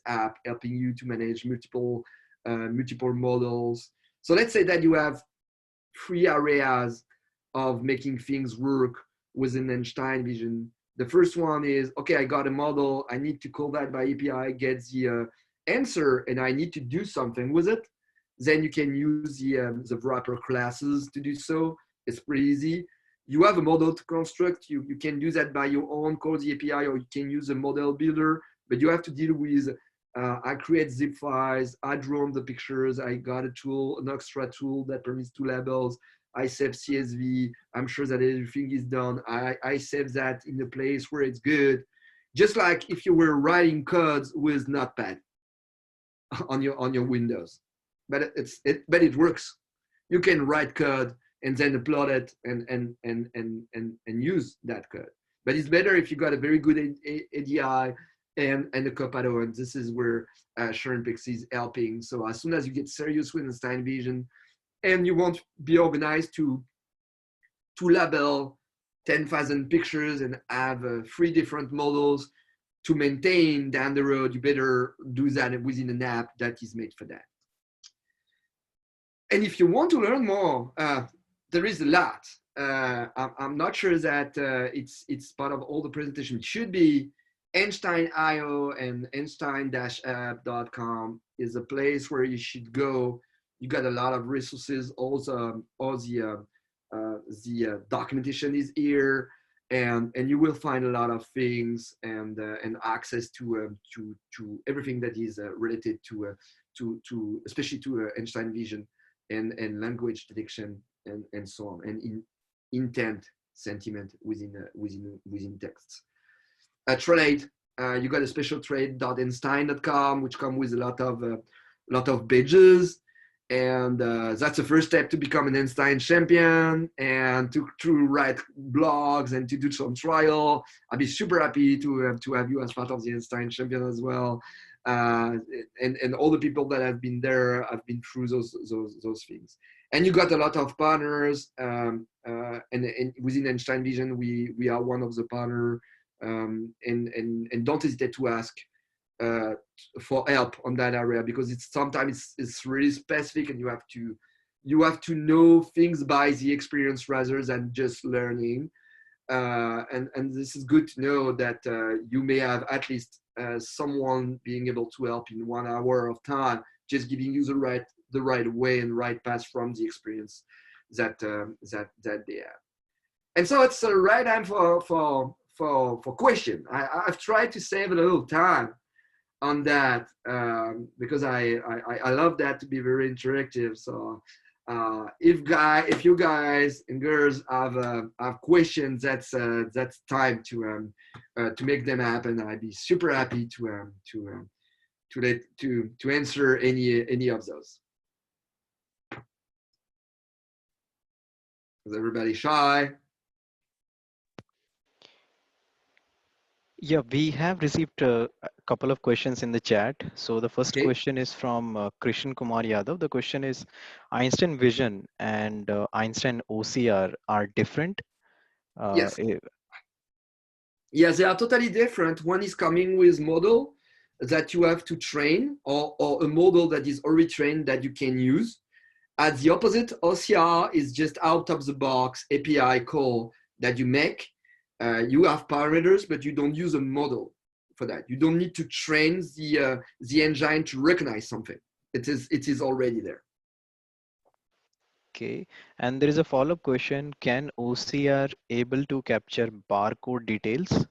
app, helping you to manage multiple models. So let's say that you have 3 areas of making things work within Einstein Vision. The first one is, okay, I got a model. I need to call that by API, get the answer, and I need to do something with it. Then you can use the wrapper classes to do so. It's pretty easy. You have a model to construct. You can do that by your own, call the API, or you can use a model builder, but you have to deal with, I create zip files, I draw the pictures, I got a tool, an extra tool that permits 2 labels, I save CSV, I'm sure that everything is done. I save that in a place where it's good. Just like if you were writing codes with Notepad on your Windows. But it works. You can write code and then upload it and use that code. But it's better if you got a very good ADI and a Pardot, and this is where SharinPix is helping. So as soon as you get serious with Einstein Vision, and you won't be organized to label 10,000 pictures and have 3 different models to maintain down the road, you better do that within an app that is made for that. And if you want to learn more, there is a lot. I'm not sure that it's part of all the presentation. It should be Einstein.io, and Einstein-app.com is a place where you should go. You got a lot of resources. All the documentation is here, and you will find a lot of things and access to everything that is related to especially to Einstein Vision and language detection and so on, and intent sentiment within texts. Trade, you got a special trade.einstein.com, which come with a lot of badges, and that's the first step to become an Einstein champion and to write blogs and to do some trial. I'd be super happy to have you as part of the Einstein champion as well. And all the people that have been there have been through those things. And you got a lot of partners, and within Einstein Vision, we are one of the partners, and don't hesitate to ask for help on that area, because sometimes it's really specific, and you have to know things by the experience rather than just learning. And this is good to know that you may have at least someone being able to help in 1 hour of time, just giving you the right way and right path from the experience that they have. And so it's the right time for question. I've tried to save a little time on that because I love that to be very interactive. So if you guys and girls have questions, that's time to make them happen. I'd be super happy to answer any of those. Is everybody shy? Yeah, we have received a couple of questions in the chat. So the first Okay. question is from Krishan Kumar Yadav. The question is, Einstein Vision and Einstein OCR are different? Yes. Yes, they are totally different. One is coming with model that you have to train, or a model that is already trained that you can use. At the opposite, OCR is just out of the box API call that you make. You have parameters, but you don't use a model for that. You don't need to train the engine to recognize something. It is already there. Okay, and there is a follow-up question. Can OCR able to capture barcode details?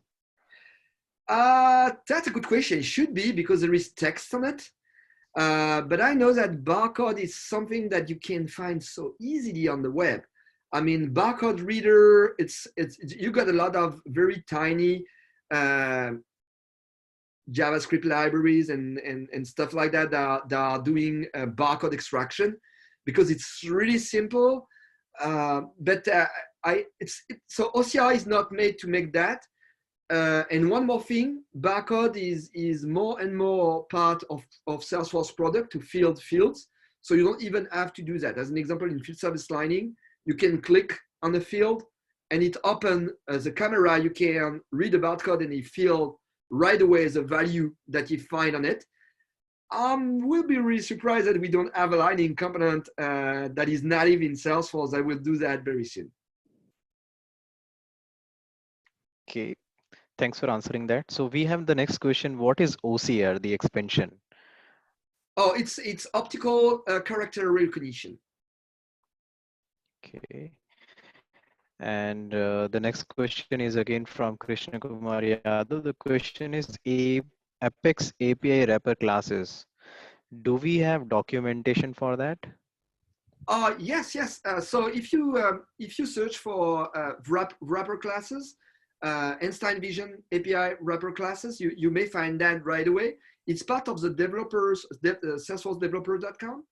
That's a good question. It should be, because there is text on it. But I know that barcode is something that you can find so easily on the web. I mean, barcode reader, you got a lot of very tiny JavaScript libraries and stuff like that that are doing barcode extraction, because it's really simple. But so OCR is not made to make that. And one more thing, barcode is more and more part of Salesforce product to fields. So you don't even have to do that. As an example, in field service lining, you can click on the field and it opens the camera. You can read the barcode and it feels right away the value that you find on it. We'll be really surprised that we don't have a lining component that is native in Salesforce. I will do that very soon. Okay. Thanks for answering that. So we have the next question. What is OCR, the expansion? Oh, it's optical character recognition. Okay. And the next question is again from Krishna Kumar Yadav. The question is Apex API wrapper classes. Do we have documentation for that? Yes. So if you search for wrapper classes, Einstein Vision API wrapper classes, you may find that right away. It's part of the developers, Salesforce developer.com.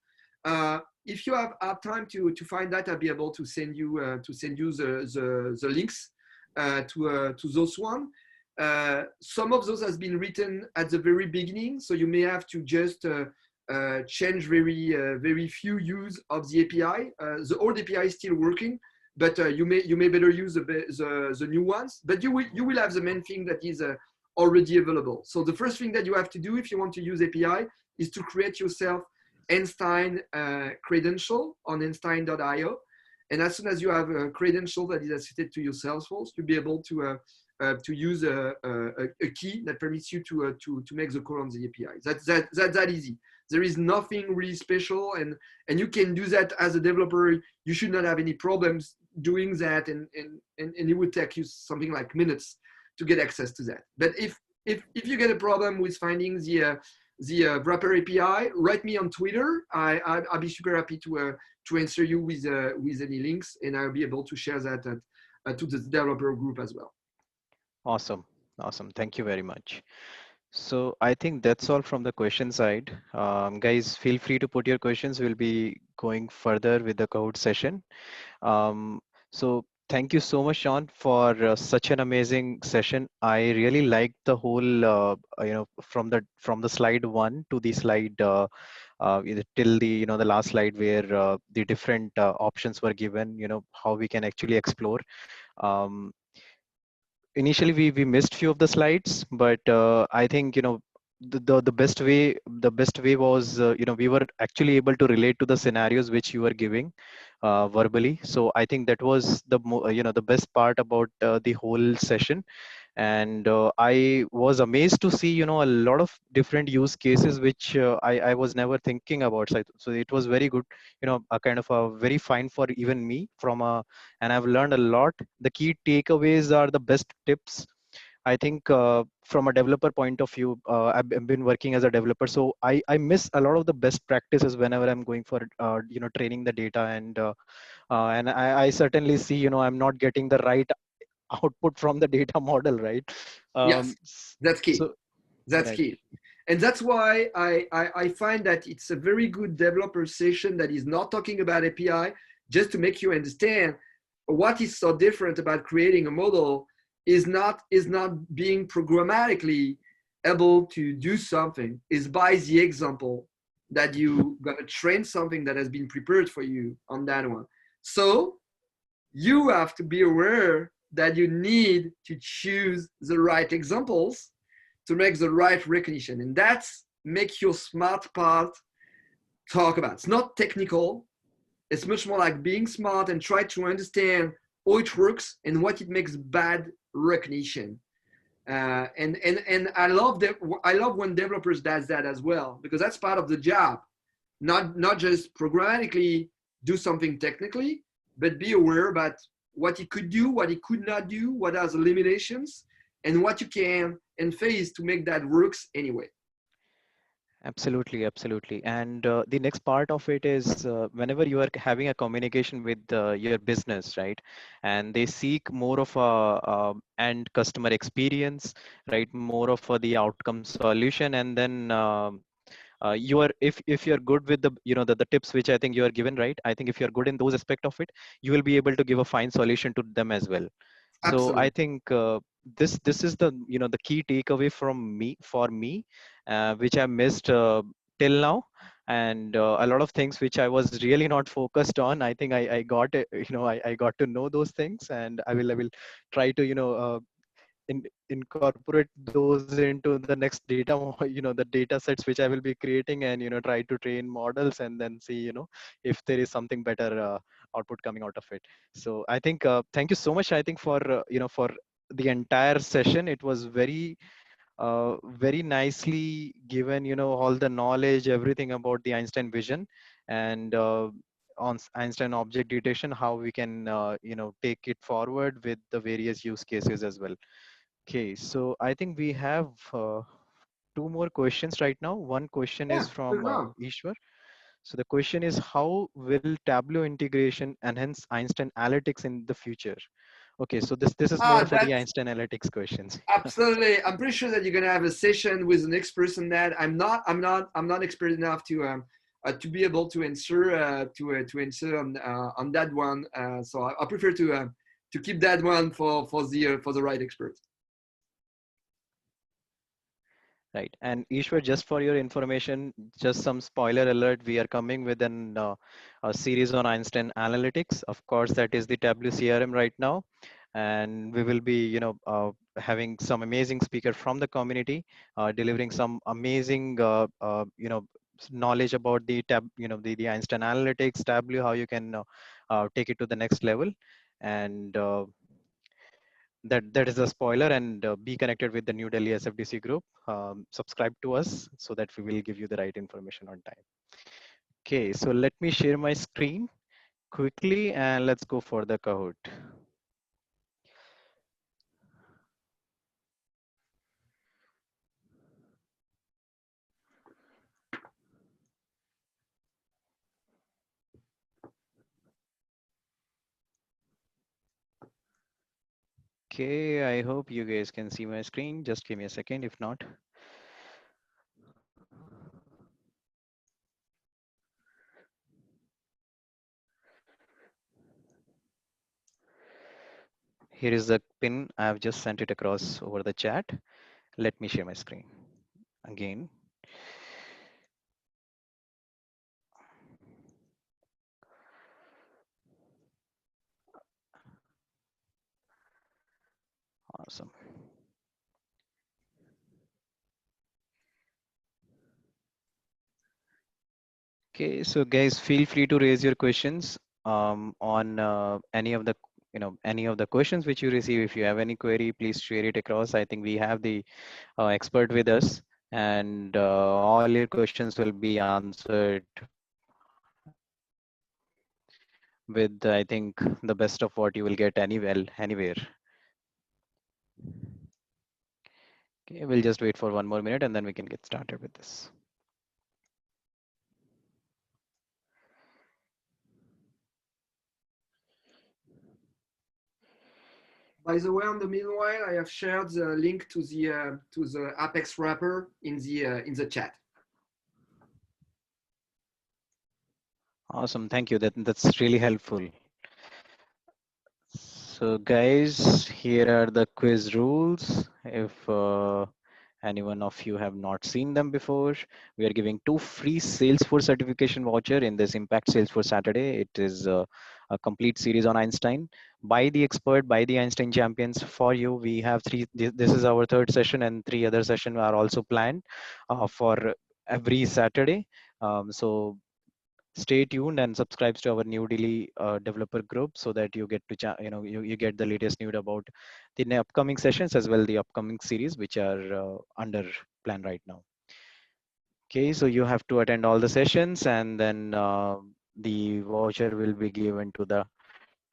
If you have time to find that, I'll be able to send you the links to those one. Some of those has been written at the very beginning, so you may have to just change very few use of the API. The old API is still working, but you may better use the new ones. But you will have the main thing that is already available. So the first thing that you have to do if you want to use API is to create yourself Einstein credential on Einstein.io. And as soon as you have a credential that is associated to your Salesforce, you'll be able to to use a key that permits you to make the call on the API. That's that easy. There is nothing really special, and you can do that as a developer. You should not have any problems doing that, and it would take you something like minutes to get access to that. But if you get a problem with finding the wrapper API, write me on Twitter. I'll be super happy to answer you with any links, and I'll be able to share that to the developer group as well. Awesome. Awesome. Thank you very much. So I think that's all from the question side. Guys, feel free to put your questions. We'll be going further with the code session. So thank you so much, Sean, for such an amazing session. I really liked the whole, from the slide 1 to the slide till the the last slide where the different options were given. How we can actually explore. Um, Initially we missed few of the slides, but I think the best way was we were actually able to relate to the scenarios which you were giving verbally. So I think that was the best part about the whole session. And I was amazed to see a lot of different use cases which I was never thinking about. So it was very good, a kind of a very fine for even me and I've learned a lot. The key takeaways are the best tips. I think from a developer point of view, I've been working as a developer, so I miss a lot of the best practices whenever I'm going for training the data, and I certainly see I'm not getting the right output from the data model, right? Yes, that's key. So That's right. key. And that's why I find that it's a very good developer session that is not talking about API, just to make you understand what is so different about creating a model is not being programmatically able to do something, is by the example that you gonna train something that has been prepared for you on that one. So you have to be aware that you need to choose the right examples to make the right recognition. And that's make your smart part talk about. It's not technical. It's much more like being smart and try to understand how it works and what it makes bad recognition. And I love when developers does that as well, because that's part of the job. Not just programmatically do something technically, but be aware about what it could do, what it could not do, what are the limitations, and what you can and face to make that works anyway. Absolutely, absolutely. And the next part of it is whenever you are having a communication with your business, right? And they seek more of a end customer experience, right? More of the outcome solution, and then you are if you're good with the tips which I think you are given, right? I think if you're good in those aspect of it, you will be able to give a fine solution to them as well. So I Absolutely. think this is the the key takeaway from me for me, which I missed till now, and a lot of things which I was really not focused on. I think I got it, I got to know those things, and I will try to incorporate those into the next data the data sets which I will be creating, and try to train models and then see if there is something better output coming out of it. So I think thank you so much, I think, for for the entire session. It was very nicely given, all the knowledge, everything about the Einstein vision, and on Einstein object detection, how we can take it forward with the various use cases as well. Okay, so I think we have two more questions right now. One question is Yeah, from good on. Ishwar. So the question is, how will Tableau integration enhance Einstein analytics in the future? Okay, so this is more for the That's Einstein analytics questions. absolutely. I'm pretty sure that you're gonna have a session with an expert on that. I'm not expert enough to be able to answer on that one. So I prefer to keep that one for the right expert. Right. And Ishwar, just for your information, just some spoiler alert, we are coming with a series on Einstein analytics. Of course, that is the Tableau CRM right now. And we will be, having some amazing speaker from the community, delivering some amazing, knowledge about the Einstein analytics, Tableau, how you can take it to the next level. And that is a spoiler, and be connected with the New Delhi SFDC group. Subscribe to us so that we will give you the right information on time. Okay, so let me share my screen quickly and let's go for the Kahoot. Okay, I hope you guys can see my screen. Just give me a second, if not. Here is the pin. I have just sent it across over the chat. Let me share my screen again. Awesome. Okay, so guys, feel free to raise your questions on any of the any of the questions which you receive. If you have any query, please share it across. I think we have the expert with us, and all your questions will be answered with, I think, the best of what you will get anywhere. Okay, we'll just wait for one more minute and then we can get started with this. By the way, on the meanwhile, I have shared the link to the Apex wrapper in the chat. Awesome, thank you. That's really helpful. So guys, here are the quiz rules. If any one of you have not seen them before, we are giving 2 free Salesforce certification voucher in this Impact Salesforce Saturday. It is a complete series on Einstein by the expert, by the Einstein champions. For you, we have three. This is our third session, and 3 other sessions are also planned for every Saturday. So stay tuned and subscribe to our New Delhi developer group so that you get to you get the latest news about the upcoming sessions as well the upcoming series which are under plan right now. Okay, so you have to attend all the sessions, and then the voucher will be given to the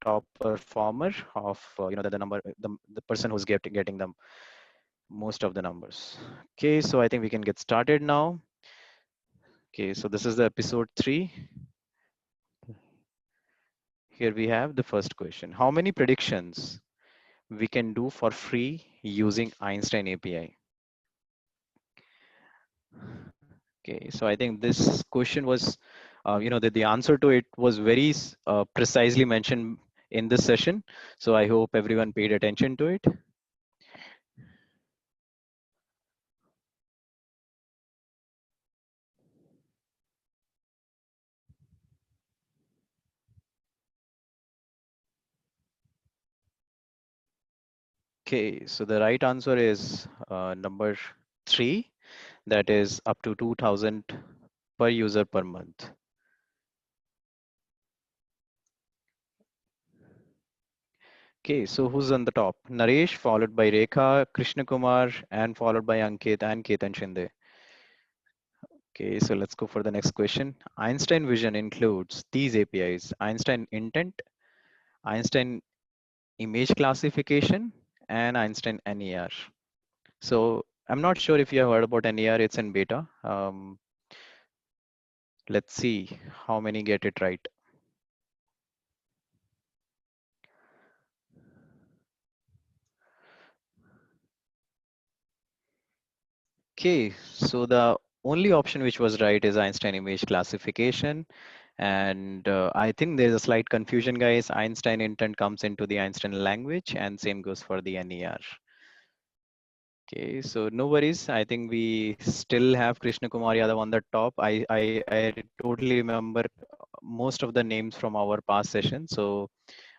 top performer of the person who's getting them most of the numbers. Okay, so I think we can get started now. Okay, so this is the episode 3. Here we have the first question. How many predictions we can do for free using Einstein API? Okay, so I think this question was, the answer to it was very precisely mentioned in this session. So I hope everyone paid attention to it. Okay, so the right answer is number 3, that is up to 2000 per user per month. Okay, so who's on the top? Naresh, followed by Rekha, Krishna Kumar, and followed by Ankit and Ketan Shinde. Okay, so let's go for the next question. Einstein Vision includes these APIs: Einstein Intent, Einstein Image Classification, and Einstein NER. So I'm not sure if you have heard about NER, it's in beta. Let's see how many get it right. Okay, so the only option which was right is Einstein Image Classification. And I think there's a slight confusion, guys. Einstein Intent comes into the Einstein language, and same goes for the NER. Okay, so no worries. I think we still have Krishna Kumar Yadav on the top. I totally remember most of the names from our past session. So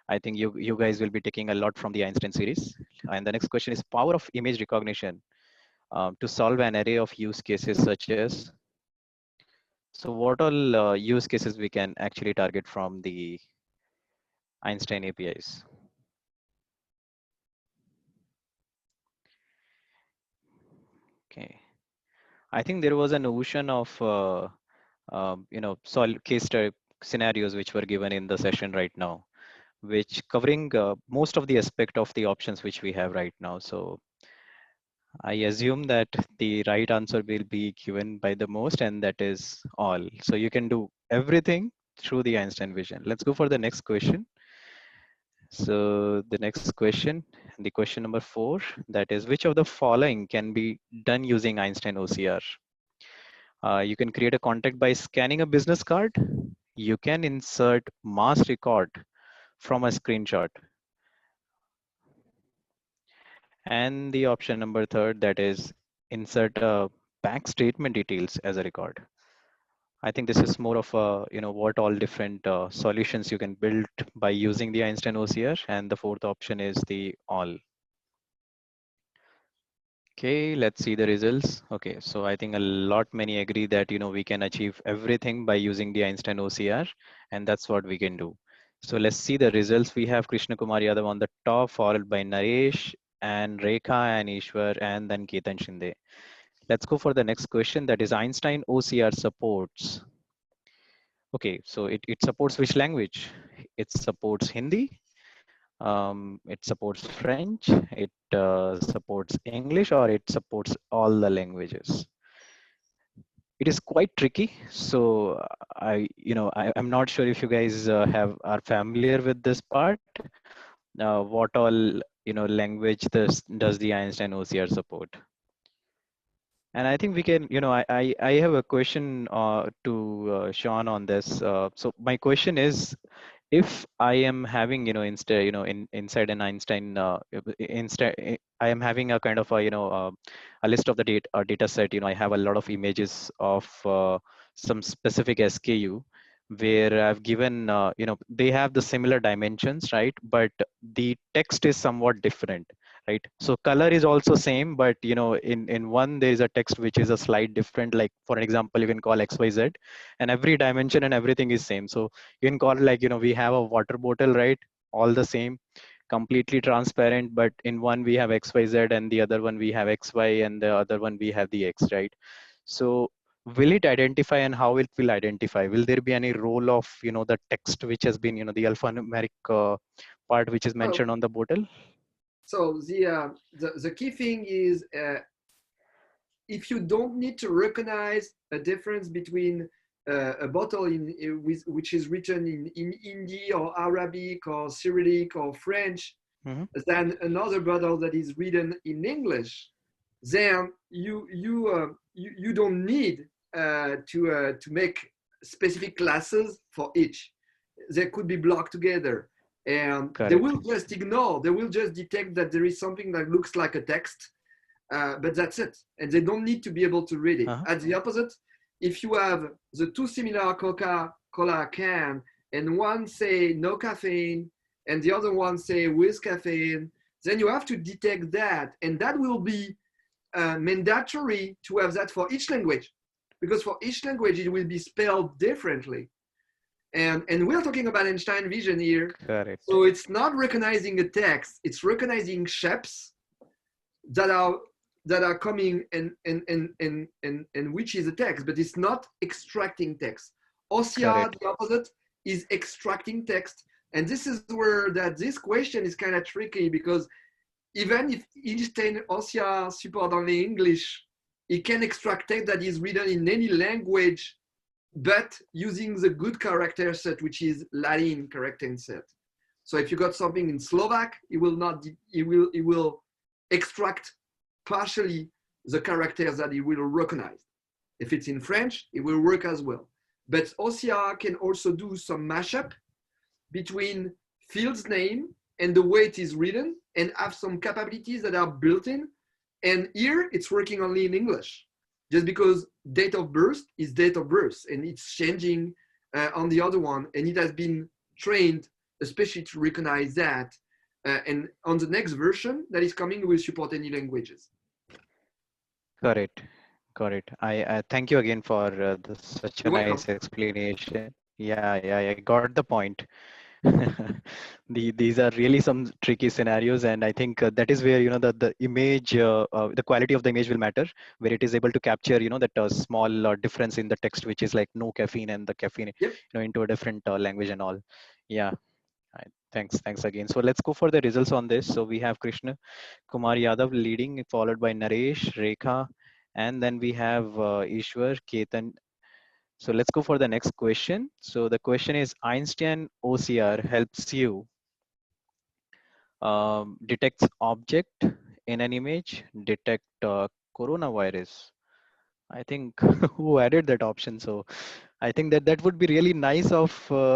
I think you guys will be taking a lot from the Einstein series. And the next question is power of image recognition to solve an array of use cases such as. So what all use cases we can actually target from the Einstein APIs? Okay. I think there was an ocean of scenarios which were given in the session right now, which covering most of the aspect of the options which we have right now. So I assume that the right answer will be given by the most, and that is all. So you can do everything through the Einstein Vision. Let's go for the next question. So the next question, the question number 4, that is, which of the following can be done using Einstein OCR? You can create a contact by scanning a business card. You can insert mass record from a screenshot. And the option number 3, that is, insert a bank statement details as a record. I think this is more of a, what all different solutions you can build by using the Einstein OCR. And the 4th option is the all. Okay, let's see the results. Okay, so I think a lot many agree that we can achieve everything by using the Einstein OCR, and that's what we can do. So let's see the results. We have Krishna Kumar Yadav on the top, followed by Naresh and Rekha and Ishwar, and then Ketan Shinde. Let's go for the next question. That is, Einstein OCR supports. Okay, so it supports which language? It supports Hindi, it supports French, it supports English, or it supports all the languages. It is quite tricky. So I'm not sure if you guys are familiar with this part. What all language does the Einstein OCR support? And I think we can, I have a question to Sean on this. So my question is, if I am having, instead, inside an Einstein, instead, I am having a kind of a list of the data set, I have a lot of images of some specific SKU where I've given, they have the similar dimensions, right? But the text is somewhat different, right? So color is also same, but, in one, there is a text which is a slight different, like for an example, you can call XYZ, and every dimension and everything is same. So you can call it like, we have a water bottle, right? All the same, completely transparent, but in one we have XYZ and the other one we have XY and the other one we have the X, right? So will it identify, and how it will identify? Will there be any role of, the text which has been, the alphanumeric part which is mentioned on the bottle? So the key thing is, if you don't need to recognize a difference between a bottle which is written in Hindi or Arabic or Cyrillic or French, than another bottle that is written in English, then you don't need to make specific classes for each. They could be blocked together, and Correct. they will just ignore. They will just detect that there is something that looks like a text. But that's it. And they don't need to be able to read it. At the opposite, if you have the two similar Coca-Cola can, and one say no caffeine, and the other one say with caffeine, then you have to detect that. And that will be mandatory to have that for each language, because for each language, it will be spelled differently. And we're talking about Einstein Vision here. Correct. So it's not recognizing a text, it's recognizing shapes that are coming and which is a text, but it's not extracting text. OCR, Correct. the opposite, is extracting text. And this is where this question is kind of tricky, because even if Einstein OCR support only English, it can extract text that is written in any language, but using the good character set, which is Latin character set. So if you got something in Slovak, it will extract partially the characters that it will recognize. If it's in French, it will work as well. But OCR can also do some mashup between field's name and the way it is written, and have some capabilities that are built in. And here it's working only in English, just because date of birth is date of birth, and it's changing on the other one, and it has been trained especially to recognize that. And on the next version that is coming, we will support any languages. Correct. I thank you again for such a You're nice welcome. explanation. Yeah, I got the point. These are really some tricky scenarios, and I think that is where the image, the quality of the image will matter, where it is able to capture that small difference in the text, which is like no caffeine and the caffeine Yep. into a different language and all. Yeah. Thanks again. So let's go for the results on this. So we have Krishna Kumar Yadav leading, followed by Naresh, Rekha, and then we have Ishwar, Ketan. So let's go for the next question. So the question is, Einstein OCR helps you detects object in an image, detect coronavirus. I think who added that option? So I think that would be really nice of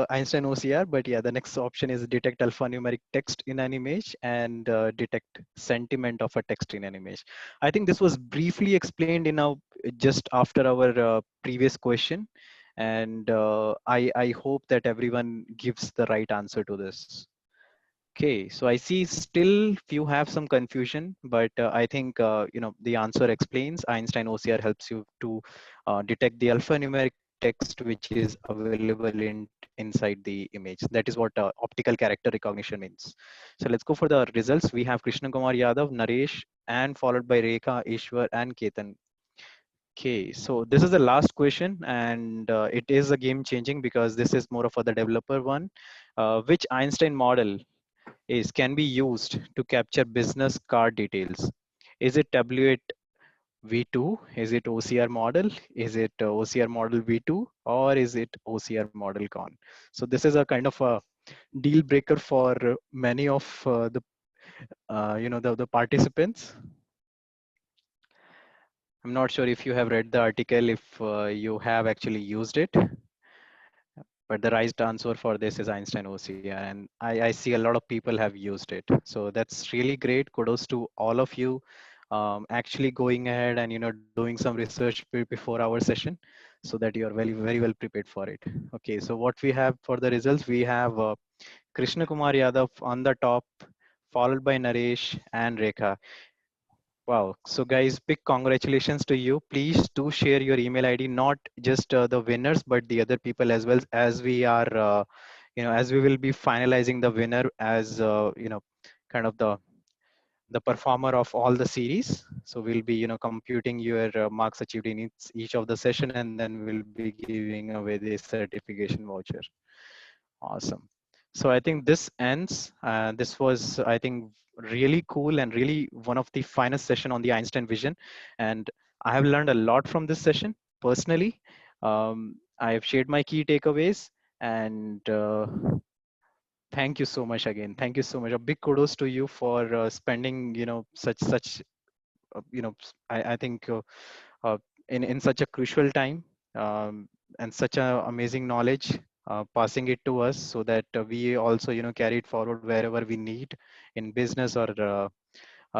Einstein OCR. But yeah, the next option is detect alphanumeric text in an image and detect sentiment of a text in an image. I think this was briefly explained in our just after our previous question, and I hope that everyone gives the right answer to this. Okay, so I see still few have some confusion, but I think the answer explains. Einstein OCR helps you to detect the alphanumeric text which is available inside the image. That is what optical character recognition means. So let's go for the results. We have Krishna Kumar Yadav, Naresh, and followed by Rekha, Ishwar, and Ketan. Okay, so this is the last question, and it is a game changing because this is more of a the developer one. Which Einstein model can be used to capture business card details? Is it W8 V2? Is it OCR model? Is it OCR model V2? Or is it OCR model con? So this is a kind of a deal breaker for many of the participants. I'm not sure if you have read the article, if you have actually used it. But the right answer for this is Einstein OCR, and I see a lot of people have used it. So that's really great. Kudos to all of you, actually going ahead and doing some research before our session, so that you are very well prepared for it. Okay, so what we have for the results, we have Krishna Kumar Yadav on the top, followed by Naresh and Rekha. Wow. So guys, big congratulations to you. Please do share your email ID, not just the winners, but the other people as well, as we are, as we will be finalizing the winner as, kind of the performer of all the series. So we'll be, computing your marks achieved in each of the session, and then we'll be giving away the certification voucher. Awesome. So I think this ends. This was, I think, really cool and really one of the finest session on the Einstein Vision. And I have learned a lot from this session personally. I have shared my key takeaways, and thank you so much again. Thank you so much. A big kudos to you for spending, such I think in such a crucial time, and such a amazing knowledge, passing it to us so that we also carry it forward wherever we need in business or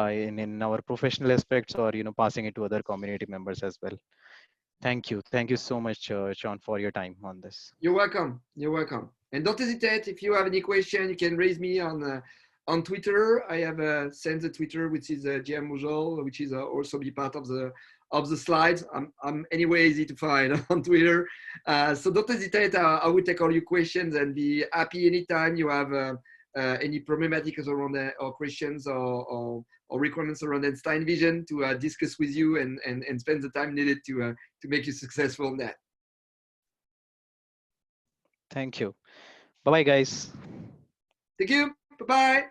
in our professional aspects, or passing it to other community members as well. Thank you so much, Sean, for your time on this. You're welcome. You're welcome. And don't hesitate, if you have any question, you can raise me on Twitter. I have sent the Twitter, which is GM Mougeolle, which is also be part of the slides. I'm anyway easy to find on Twitter. So don't hesitate. I will take all your questions and be happy anytime you have any problematics around or questions or requirements around Einstein Vision to discuss with you and spend the time needed to make you successful in that. Thank you. Bye bye, guys. Thank you. Bye-bye.